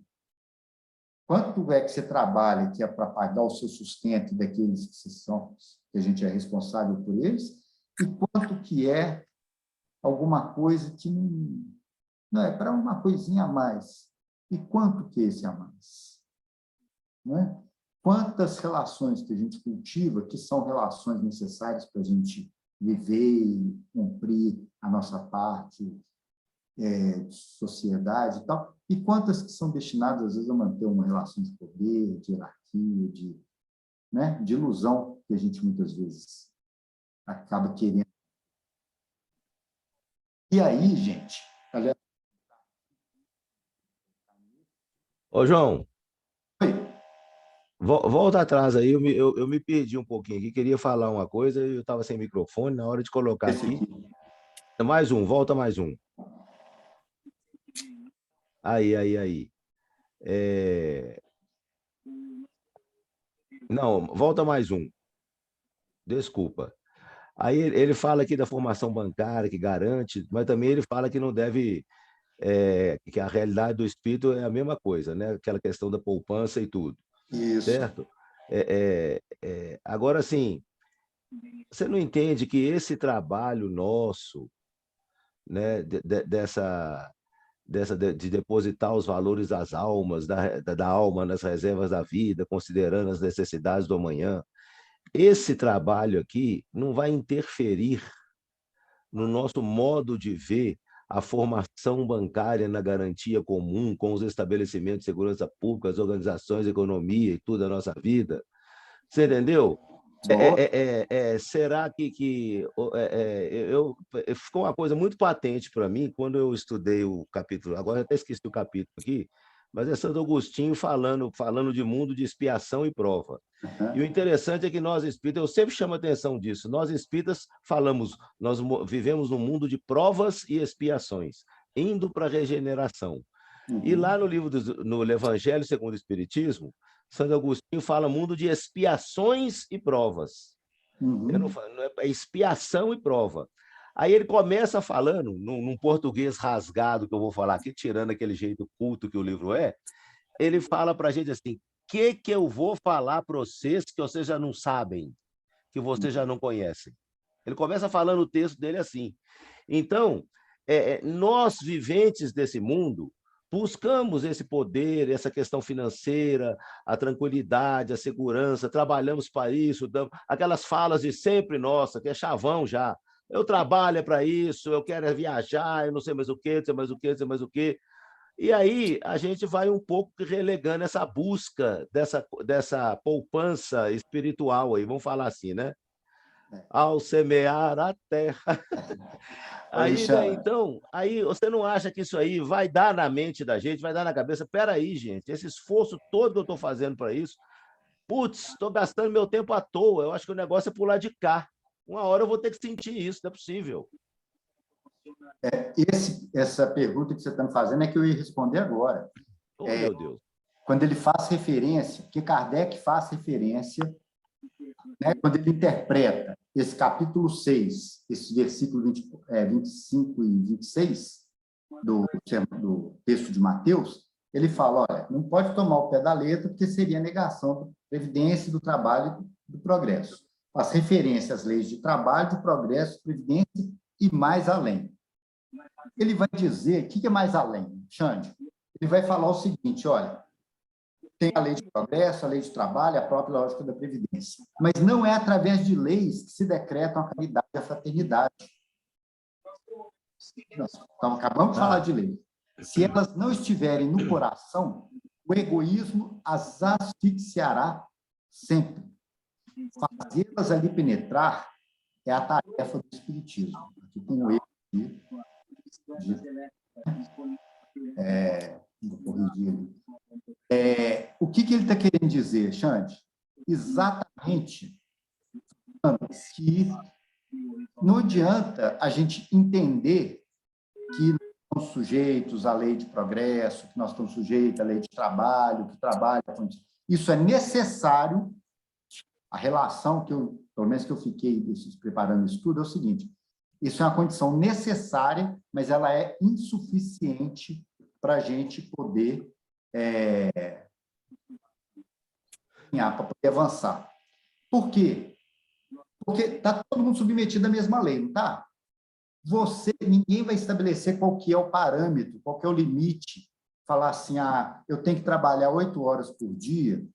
Quanto é que você trabalha que é para pagar o seu sustento daqueles que a gente é responsável por eles, e quanto que é alguma coisa que não é para uma coisinha a mais. E quanto que é esse a mais? Não é? quantas relações que a gente cultiva que são relações necessárias para a gente viver e cumprir a nossa parte de sociedade e tal, e quantas que são destinadas, às vezes, a manter uma relação de poder, de hierarquia, de ilusão que a gente, muitas vezes, acaba querendo. E aí, gente... Ô, João, Oi. volta atrás aí, eu me perdi um pouquinho aqui, queria falar uma coisa e eu estava sem microfone, na hora de colocar aqui. Mais um, volta mais um. Aí. Não, volta mais um. Desculpa. Aí ele fala aqui da formação bancária, que garante, mas também ele fala que não deve, que a realidade do espírito é a mesma coisa, né? Aquela questão da poupança e tudo. Isso. Certo? Agora, assim, você não entende que esse trabalho nosso, né, de depositar os valores das almas, da alma nas reservas da vida, considerando as necessidades do amanhã, esse trabalho aqui não vai interferir no nosso modo de ver a formação bancária na garantia comum, com os estabelecimentos de segurança pública, as organizações de economia e tudo da nossa vida. Você entendeu? Será que ficou uma coisa muito patente para mim quando eu estudei o capítulo, agora eu até esqueci o capítulo aqui, mas é Santo Agostinho falando de mundo de expiação e prova. E o interessante é que nós espíritas, eu sempre chamo a atenção disso, nós espíritas nós vivemos num mundo de provas e expiações, indo para a regeneração. E lá no Evangelho segundo o Espiritismo, Santo Agostinho fala mundo de expiações e provas. É expiação e prova. Aí ele começa falando, num português rasgado, que eu vou falar aqui, tirando aquele jeito culto que o livro é, ele fala para a gente assim, que eu vou falar para vocês que vocês já não sabem, que vocês já não conhecem? Ele começa falando o texto dele assim. Então, nós viventes desse mundo, buscamos esse poder, essa questão financeira, a tranquilidade, a segurança, trabalhamos para isso, aquelas falas de sempre nossa, que é chavão já. Eu trabalho para isso, eu quero viajar, eu não sei mais o quê, não sei mais o quê, não sei mais o quê. E aí a gente vai um pouco relegando essa busca dessa poupança espiritual aí, vamos falar assim, né? Ao semear a terra. Aí, né, então, aí você não acha que isso aí vai dar na mente da gente, vai dar na cabeça? Peraí, gente, esse esforço todo que eu estou fazendo para isso, putz, estou gastando meu tempo à toa, eu acho que o negócio é pular de cá. Uma hora eu vou ter que sentir isso, não é possível. Essa pergunta que você está me fazendo é que eu ia responder agora. Oh, meu Deus. Quando ele faz referência, porque Kardec faz referência, né, quando ele interpreta esse capítulo 6, esse versículo 25 e 26 do texto de Mateus, ele fala, olha, não pode tomar o pé da letra, porque seria negação da previdência, do trabalho e do progresso. Faz referência às leis de trabalho, de progresso, previdência e mais além. Ele vai dizer, o que é mais além, Xande? Ele vai falar o seguinte, olha, tem a lei de progresso, a lei de trabalho, a própria lógica da previdência. Mas não é através de leis que se decretam a caridade e a fraternidade. Então, acabamos de falar de lei. Se elas não estiverem no coração, o egoísmo as asfixiará sempre. Fazê-las ali penetrar é a tarefa do espiritismo. Aqui tem um erro aqui. Vou corrigir ali. O que ele está querendo dizer, Xande? Exatamente que não adianta a gente entender que nós estamos sujeitos à lei de progresso, que nós estamos sujeitos à lei de trabalho, que trabalho... Isso é necessário. A relação que pelo menos que eu fiquei preparando isso tudo, é o seguinte, isso é uma condição necessária, mas ela é insuficiente para a gente poder para poder avançar. Por quê? Porque está todo mundo submetido à mesma lei, não está? Ninguém vai estabelecer qual que é o parâmetro, qual que é o limite, falar assim, eu tenho que trabalhar 8 horas por dia,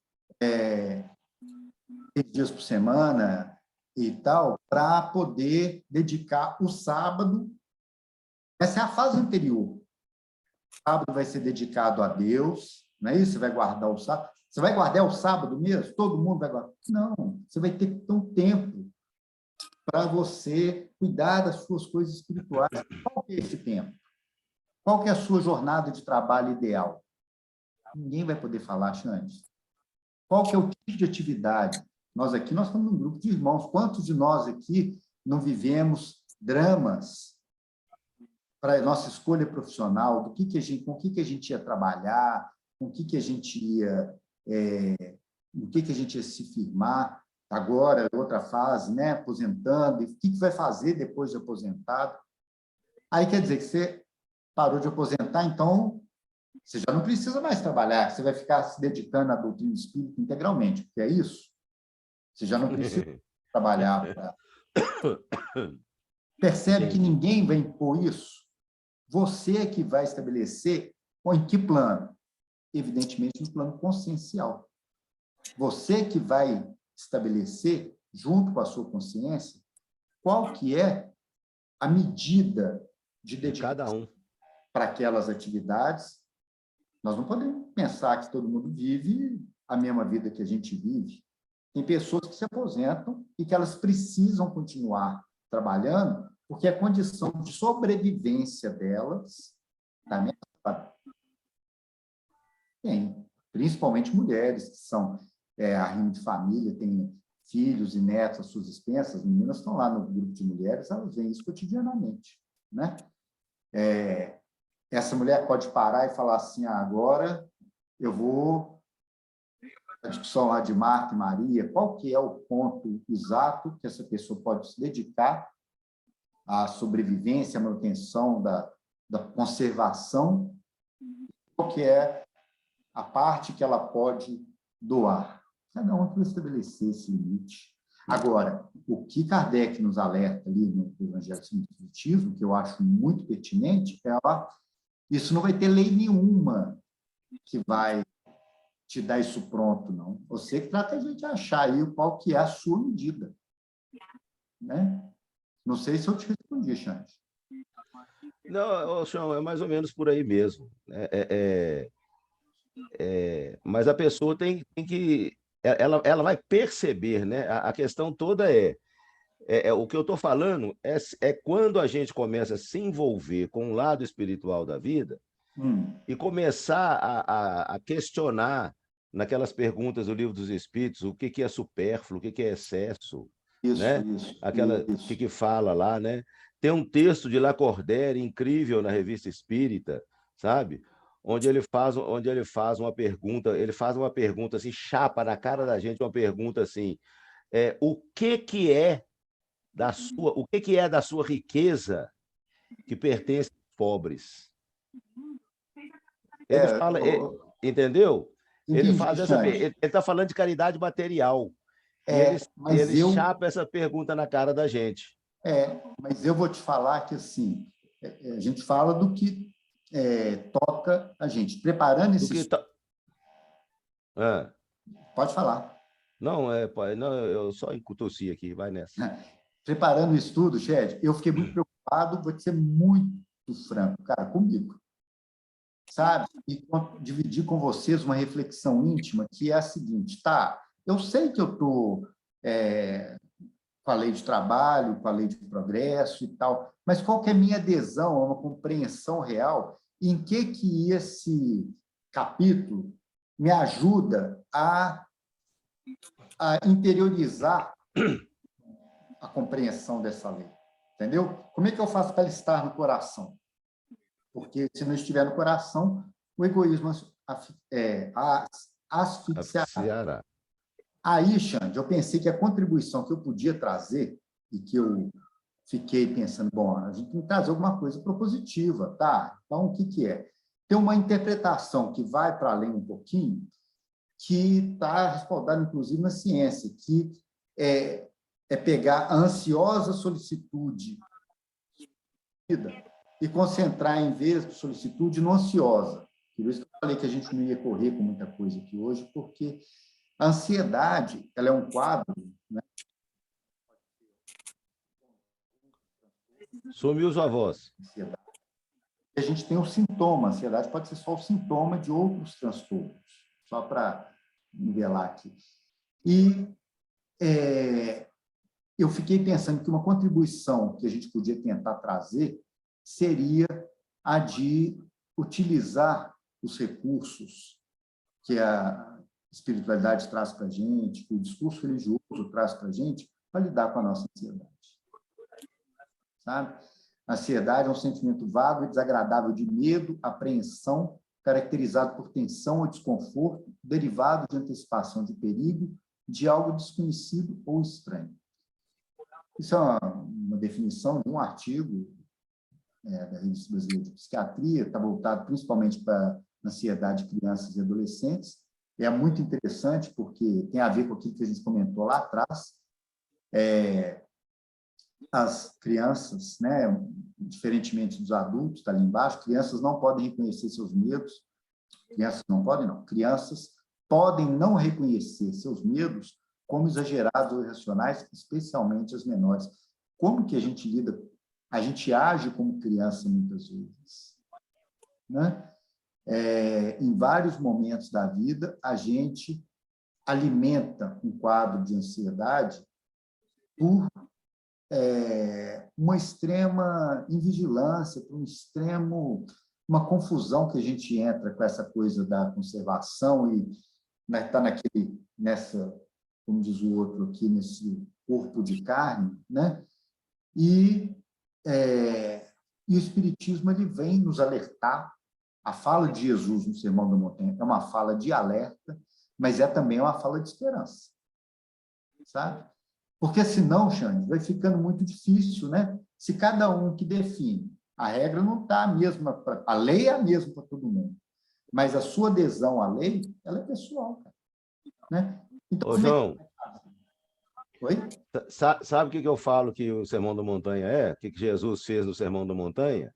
6 dias por semana e tal, para poder dedicar o sábado. Essa é a fase anterior. O sábado vai ser dedicado a Deus, não é isso? Você vai guardar o sábado. Você vai guardar o sábado mesmo? Todo mundo vai guardar? Não, você vai ter um tempo para você cuidar das suas coisas espirituais. Qual que é esse tempo? Qual que é a sua jornada de trabalho ideal? Ninguém vai poder falar, Xande. Qual que é o tipo de atividade? Nós estamos num grupo de irmãos. Quantos de nós aqui não vivemos dramas para a nossa escolha profissional, com o que a gente ia trabalhar, com o que a gente ia, no que a gente ia se firmar, agora, outra fase, né? Aposentando, e o que vai fazer depois de aposentado. Aí quer dizer que você parou de aposentar, então você já não precisa mais trabalhar, você vai ficar se dedicando à doutrina espírita integralmente, porque é isso. Você já não precisa trabalhar. Percebe que ninguém vai impor isso? Você é que vai estabelecer em que plano? Evidentemente, no plano consciencial. Você que vai estabelecer, junto com a sua consciência, qual que é a medida de dedicação para aquelas atividades. Nós não podemos pensar que todo mundo vive a mesma vida que a gente vive. Tem pessoas que se aposentam e que elas precisam continuar trabalhando porque a condição de sobrevivência delas está ameaçada. Tem, principalmente mulheres que são arrimo de família, têm filhos e netos às suas expensas. As meninas estão lá no grupo de mulheres, elas veem isso cotidianamente, né? Essa mulher pode parar e falar assim, agora eu vou... A discussão lá de Marta e Maria, qual que é o ponto exato que essa pessoa pode se dedicar à sobrevivência, à manutenção da conservação, qual que é a parte que ela pode doar. Cada um vai estabelecer esse limite. Agora, o que Kardec nos alerta ali no Evangelho do Espiritismo, que eu acho muito pertinente, isso não vai ter lei nenhuma que vai te dar isso pronto, não. Você que trata de achar aí qual que é a sua medida. Né? Não sei se eu te respondi, Xande. Não, Chão, é mais ou menos por aí mesmo. Mas a pessoa tem que... Ela vai perceber, né? A questão toda o que eu estou falando é quando a gente começa a se envolver com o lado espiritual da vida e começar a questionar naquelas perguntas do Livro dos Espíritos o que é supérfluo, o que é excesso, né? O que fala lá, né? Tem um texto de Lacordaire incrível na Revista Espírita, sabe? Onde ele faz uma pergunta assim, chapa na cara da gente, uma pergunta assim, o que é da sua riqueza que pertence aos pobres? Ele fala, entendeu? Ele está falando de caridade material. Ele chapa essa pergunta na cara da gente. Mas eu vou te falar que assim, a gente fala do que toca a gente. Preparando esse... Pode falar. Não, eu só tossi aqui, vai nessa. Preparando o estudo, Shed, eu fiquei muito preocupado, vou ser muito franco, cara, comigo. Sabe? E dividir com vocês uma reflexão íntima, que é a seguinte, eu sei que eu estou com a lei de trabalho, com a lei de progresso e tal, mas qual que é a minha adesão a uma compreensão real em que esse capítulo me ajuda a interiorizar a compreensão dessa lei, entendeu? Como é que eu faço para ela estar no coração? Porque se não estiver no coração, o egoísmo asfixiará. Aí, Xande, eu pensei que a contribuição que eu podia trazer, e que eu fiquei pensando, a gente tem que trazer alguma coisa propositiva, tá? Então, o que é? Tem uma interpretação que vai para além um pouquinho, que está respaldada, inclusive, na ciência, que é pegar a ansiosa solicitude e concentrar, em vez de solicitude, no ansiosa. Por isso que eu falei que a gente não ia correr com muita coisa aqui hoje, porque A ansiedade, ela é um quadro, né? Sumiu sua voz. Ansiedade. A gente tem um sintoma. A ansiedade pode ser só o sintoma de outros transtornos, só para nivelar aqui. E eu fiquei pensando que uma contribuição que a gente podia tentar trazer seria a de utilizar os recursos que a espiritualidade traz para a gente, que o discurso religioso traz para a gente, para lidar com a nossa ansiedade. Sabe? A ansiedade é um sentimento vago e desagradável de medo, apreensão, caracterizado por tensão ou desconforto, derivado de antecipação de perigo, de algo desconhecido ou estranho. Isso é uma definição de um artigo da Revista Brasileira de Psiquiatria, está voltado principalmente para a ansiedade de crianças e adolescentes. É muito interessante, porque tem a ver com aquilo que a gente comentou lá atrás. As crianças, né, diferentemente dos adultos, está ali embaixo, crianças não podem reconhecer seus medos. Crianças não podem, não. Crianças podem não reconhecer seus medos como exagerados ou irracionais, especialmente as menores. Como que a gente lida? A gente age como criança muitas vezes, né? Em vários momentos da vida, a gente alimenta um quadro de ansiedade por uma extrema invigilância, por uma confusão que a gente entra com essa coisa da conservação e está como diz o outro aqui, nesse corpo de carne, né? E o Espiritismo ele vem nos alertar. A fala de Jesus no Sermão da Montanha é uma fala de alerta, mas é também uma fala de esperança, sabe? Porque senão, Xande, vai ficando muito difícil, né? Se cada um que define, a regra não está a mesma, a lei é a mesma para todo mundo, mas a sua adesão à lei, ela é pessoal, cara, né? Então, Ô, João, Oi? sabe o que eu falo que o Sermão da Montanha é? O que Jesus fez no Sermão da Montanha?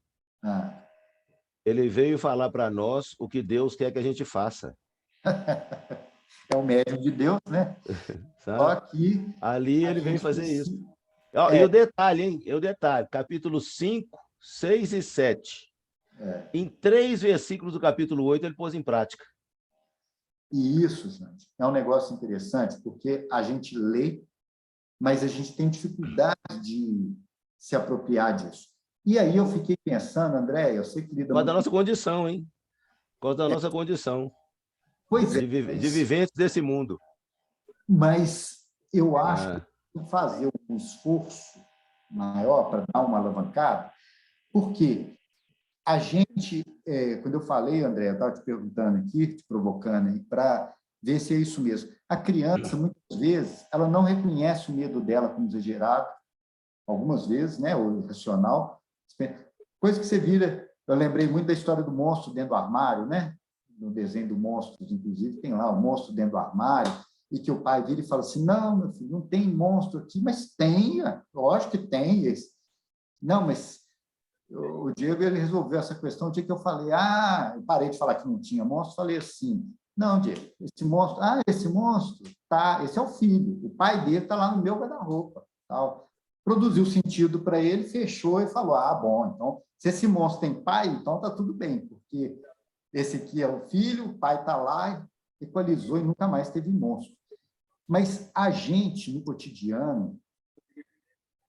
Ele veio falar para nós o que Deus quer que a gente faça. É o médium de Deus, né? Só que ali ele veio fazer isso. E o detalhe, hein? E o detalhe, capítulo 5, 6 e 7. Em 3 versículos do capítulo 8, ele pôs em prática. E isso, gente, é um negócio interessante, porque a gente lê, mas a gente tem dificuldade de se apropriar disso. E aí eu fiquei pensando, André, eu sei que lida Por causa da muito... nossa condição, hein? Por causa da nossa condição. Pois de viventes desse mundo. Mas eu acho que fazer um esforço maior para dar uma alavancada, porque a gente, quando eu falei, André, eu estava te perguntando aqui, te provocando, para ver se é isso mesmo. A criança, muitas vezes, ela não reconhece o medo dela como exagerado, algumas vezes, né, ou irracional. Coisa que você vira... Eu lembrei muito da história do monstro dentro do armário, né? No desenho do monstro, inclusive, tem lá o monstro dentro do armário, e que o pai vira e fala assim, não, meu filho, não tem monstro aqui, mas tem, lógico que tem esse. Não, mas o Diego ele resolveu essa questão o dia que eu falei, eu parei de falar que não tinha monstro, falei assim, não, Diego, esse monstro, tá, esse é o filho, o pai dele está lá no meu guarda-roupa, tal. Produziu sentido para ele, fechou e falou, bom, então, se esse monstro tem pai, então está tudo bem, porque esse aqui é o filho, o pai está lá, equalizou e nunca mais teve monstro. Mas a gente, no cotidiano,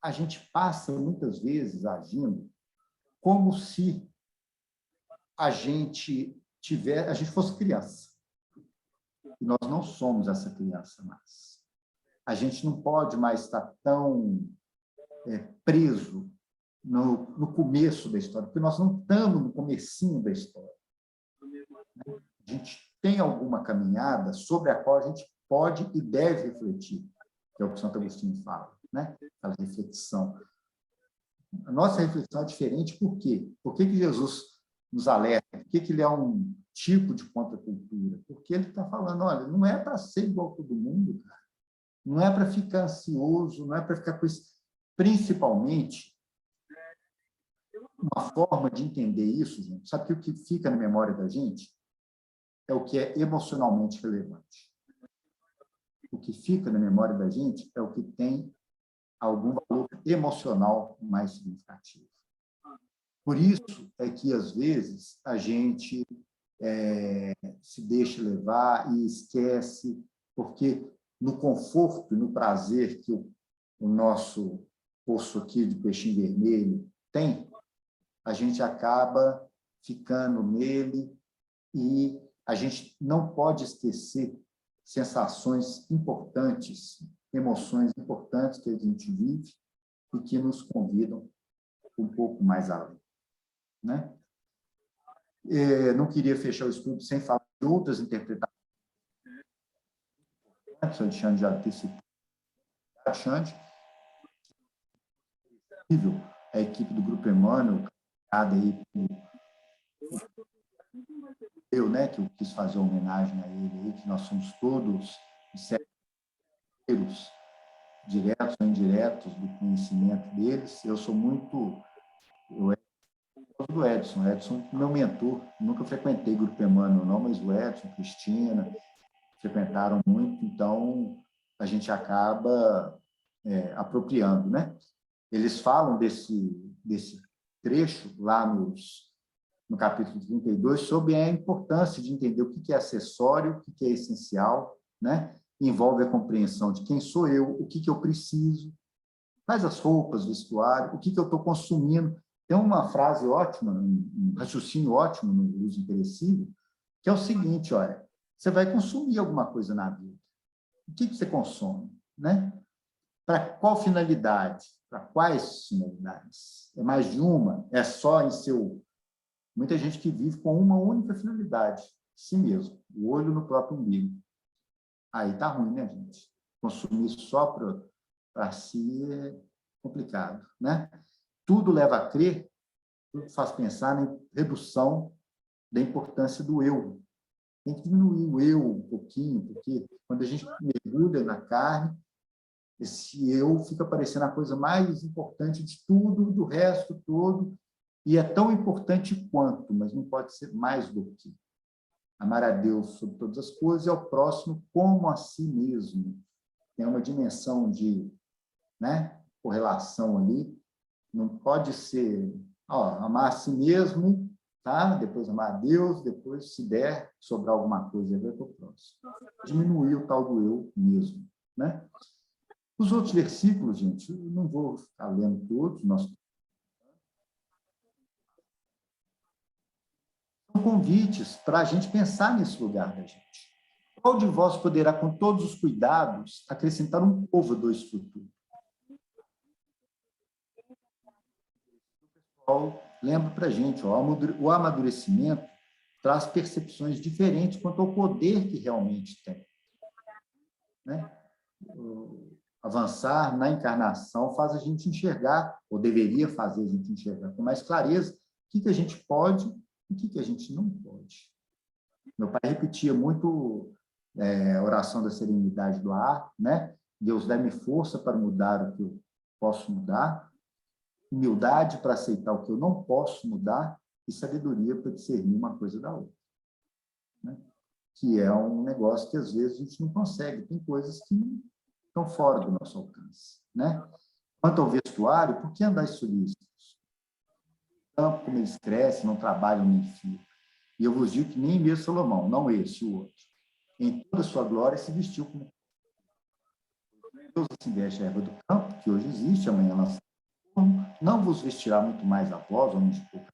a gente passa muitas vezes agindo como se a gente fosse criança. E nós não somos essa criança mais. A gente não pode mais estar tão preso no começo da história, porque nós não estamos no comecinho da história. A gente tem alguma caminhada sobre a qual a gente pode e deve refletir, que é o que Santo Agostinho fala, né? A reflexão. A nossa reflexão é diferente por quê? Por que Jesus nos alerta? Por que ele é um tipo de contracultura? Porque ele está falando, olha, não é para ser igual a todo mundo, cara. Não é para ficar ansioso, não é para ficar com isso. Principalmente, uma forma de entender isso, gente, sabe que o que fica na memória da gente é o que é emocionalmente relevante. o que fica na memória da gente é o que tem algum valor emocional mais significativo. Por isso é que, às vezes, a gente se deixa levar e esquece, porque no conforto e no prazer que o nosso poço aqui de peixinho vermelho tem, a gente acaba ficando nele e a gente não pode esquecer sensações importantes, emoções importantes que a gente vive e que nos convidam um pouco mais além, né? Não queria fechar o estudo sem falar de outras interpretações. O Alexandre já antecipou. Alexandre, a equipe do Grupo Emmanuel, criada aí por eu, né, que eu quis fazer uma homenagem a ele, aí, que nós somos todos parceiros diretos ou indiretos do conhecimento deles. Eu sou muito do Edson. Edson, meu mentor. Nunca frequentei Grupo Emmanuel, não, mas o Edson, Cristina, frequentaram muito, então a gente acaba apropriando, né? Eles falam desse trecho lá no capítulo 32 sobre a importância de entender o que é acessório, o que é essencial, né? Envolve a compreensão de quem sou eu, o que eu preciso, quais as roupas, vestuário, o que eu estou consumindo. Tem uma frase ótima, um raciocínio ótimo no Luz Imperecível, que é o seguinte: olha, você vai consumir alguma coisa na vida. O que você consome, né? Para qual finalidade? Para quais finalidades? É mais de uma? É só em seu... Muita gente que vive com uma única finalidade, si mesmo, o olho no próprio umbigo. Aí tá ruim, né, gente? Consumir só para si é complicado, né? Tudo leva a crer, tudo faz pensar na redução da importância do eu. Tem que diminuir o eu um pouquinho, porque quando a gente mergulha na carne, esse eu fica parecendo a coisa mais importante de tudo, do resto todo, e é tão importante quanto, mas não pode ser mais do que. Amar a Deus sobre todas as coisas e ao próximo como a si mesmo. Tem uma dimensão de, né, correlação ali. Não pode ser amar a si mesmo, tá? Depois amar a Deus, depois, se der, sobrar alguma coisa, vai para o próximo. Diminuir o tal do eu mesmo, né? Os outros versículos, gente, eu não vou ficar lendo todos, são convites para a gente pensar nesse lugar da gente. Qual de vós poderá, com todos os cuidados, acrescentar um côvado a este futuro? Lembra para a gente, o amadurecimento traz percepções diferentes quanto ao poder que realmente tem, né? Avançar na encarnação faz a gente enxergar, ou deveria fazer a gente enxergar com mais clareza, o que a gente pode e o que a gente não pode. Meu pai repetia muito a oração da serenidade do ar, né? Deus dá-me força para mudar o que eu posso mudar, humildade para aceitar o que eu não posso mudar e sabedoria para discernir uma coisa da outra, né? Que é um negócio que, às vezes, a gente não consegue. Tem coisas que estão fora do nosso alcance, né? Quanto ao vestuário, por que andar solícitos? Tanto como eles crescem, não trabalham nem fiam. E eu vos digo que nem mesmo Salomão, não esse, o outro, em toda a sua glória se vestiu como Deus assim veste a erva do campo, que hoje existe, amanhã lança. Não vos vestirá muito mais a vós, homens de pouca.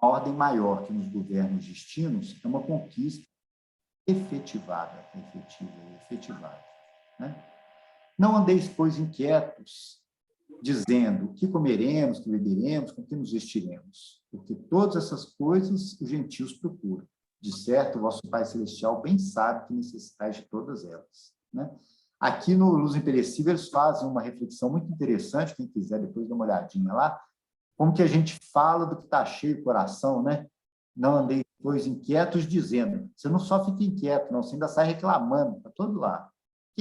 Uma ordem maior que nos governa os destinos é uma conquista efetivada, né? Não andeis, pois, inquietos, dizendo o que comeremos, que beberemos, com que nos vestiremos, porque todas essas coisas os gentios procuram. De certo, o vosso Pai Celestial bem sabe que necessitais de todas elas, né? Aqui no Luz Imperecível, eles fazem uma reflexão muito interessante, quem quiser depois dar uma olhadinha lá, como que a gente fala do que está cheio o coração, né? Não andei, pois, inquietos, dizendo. Você não só fica inquieto, não, você ainda sai reclamando para todo lado. O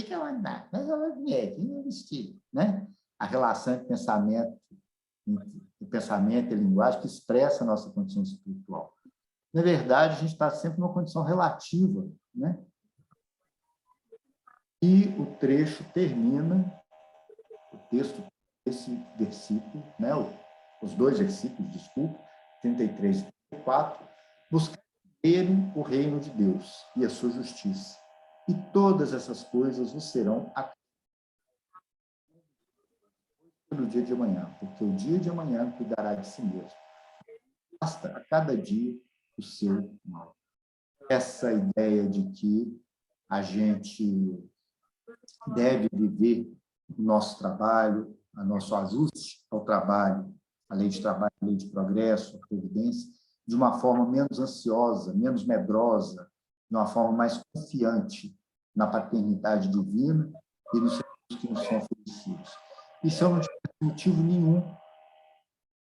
que é eu andar? Mas eu vou vestir, né? A relação entre pensamento e linguagem que expressa a nossa condição espiritual. na verdade, a gente está sempre numa condição relativa, né? E o trecho termina, o texto desse versículo, né? Os dois versículos, desculpa, 33 e 34, buscar o reino de Deus e a sua justiça, e todas essas coisas vos serão no dia de amanhã, porque o dia de amanhã cuidará de si mesmo. Basta a cada dia o seu mal. Essa ideia de que a gente deve viver o nosso trabalho, o nosso ajuste ao trabalho, a lei de trabalho, a lei de progresso, a previdência, de uma forma menos ansiosa, menos medrosa, de uma forma mais confiante na paternidade divina e nos serviços que nos são oferecidos. E se eu não tiver motivo nenhum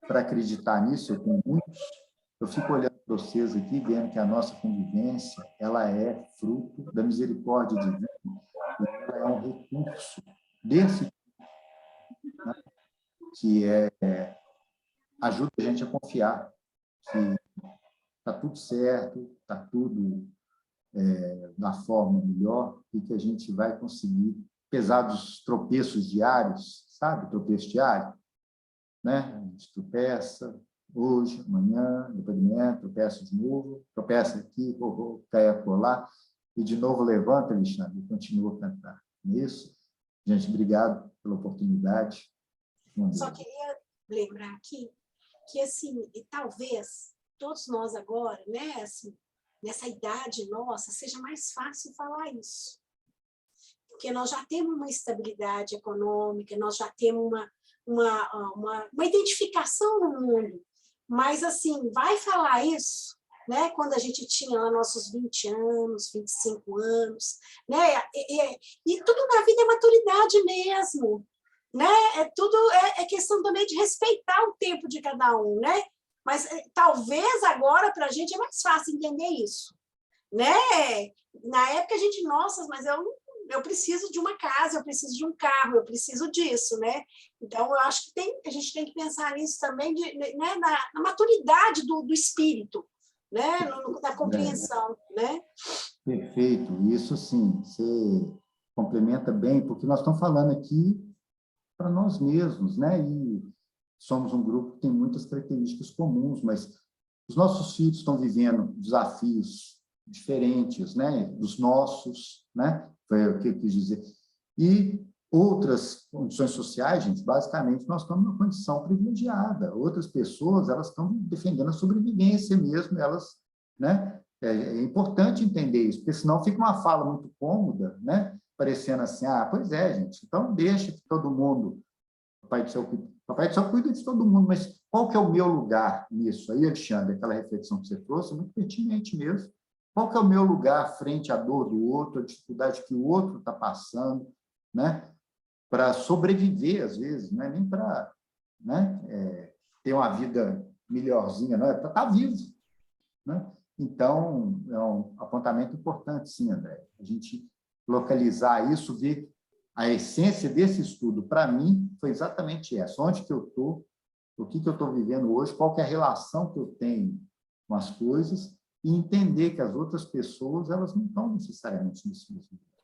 para acreditar nisso, eu tenho muitos, eu fico olhando para vocês aqui, vendo que a nossa convivência ela é fruto da misericórdia divina, ela é um recurso desse tipo, né, que ajuda a gente a confiar que está tudo certo, está tudo da forma melhor e que a gente vai conseguir, apesar dos tropeços diários, sabe, tropeço diário, né? A gente tropeça hoje, amanhã, depois de manhã, tropeça de novo, tropeça aqui, cai acolá, e de novo levanta, Alexandre, e continua a cantar. Não é isso? Gente, obrigado pela oportunidade. Só queria lembrar aqui que, assim, talvez todos nós agora, né, assim, nessa idade nossa, seja mais fácil falar isso. Porque nós já temos uma estabilidade econômica, nós já temos uma identificação no mundo. Mas, assim, vai falar isso, né, quando a gente tinha lá nossos 20 anos, 25 anos, né, e tudo na vida é maturidade mesmo, né, tudo é questão também de respeitar o tempo de cada um, né, mas talvez agora para a gente é mais fácil entender isso, né, na época a gente, nossa, mas eu preciso de uma casa, eu preciso de um carro, eu preciso disso, né? Então, eu acho que a gente tem que pensar nisso também, né? na maturidade do espírito, né? Na compreensão, né? Perfeito. Isso, sim, você complementa bem, porque nós estamos falando aqui para nós mesmos, né? E somos um grupo que tem muitas características comuns, mas os nossos filhos estão vivendo desafios diferentes, né? Dos nossos, né? Foi o que eu quis dizer. E outras condições sociais, gente, basicamente, nós estamos numa condição privilegiada. Outras pessoas, elas estão defendendo a sobrevivência mesmo, elas, né? É importante entender isso, porque senão fica uma fala muito cômoda, né? Parecendo assim, pois é, gente, então deixa que todo mundo, Papai do Céu cuida de todo mundo, mas qual que é o meu lugar nisso? Aí, Alexandre, aquela reflexão que você trouxe, é muito pertinente mesmo. Qual que é o meu lugar frente à dor do outro, a dificuldade que o outro está passando, né? Para sobreviver, às vezes, não é nem para, né, ter uma vida melhorzinha, não, é para estar vivo, né? Então, é um apontamento importante, sim, André. A gente localizar isso, ver a essência desse estudo, para mim, foi exatamente essa. Onde que eu estou, o que eu estou vivendo hoje, qual que é a relação que eu tenho com as coisas, e entender que as outras pessoas elas não estão necessariamente nesse mesmo lugar.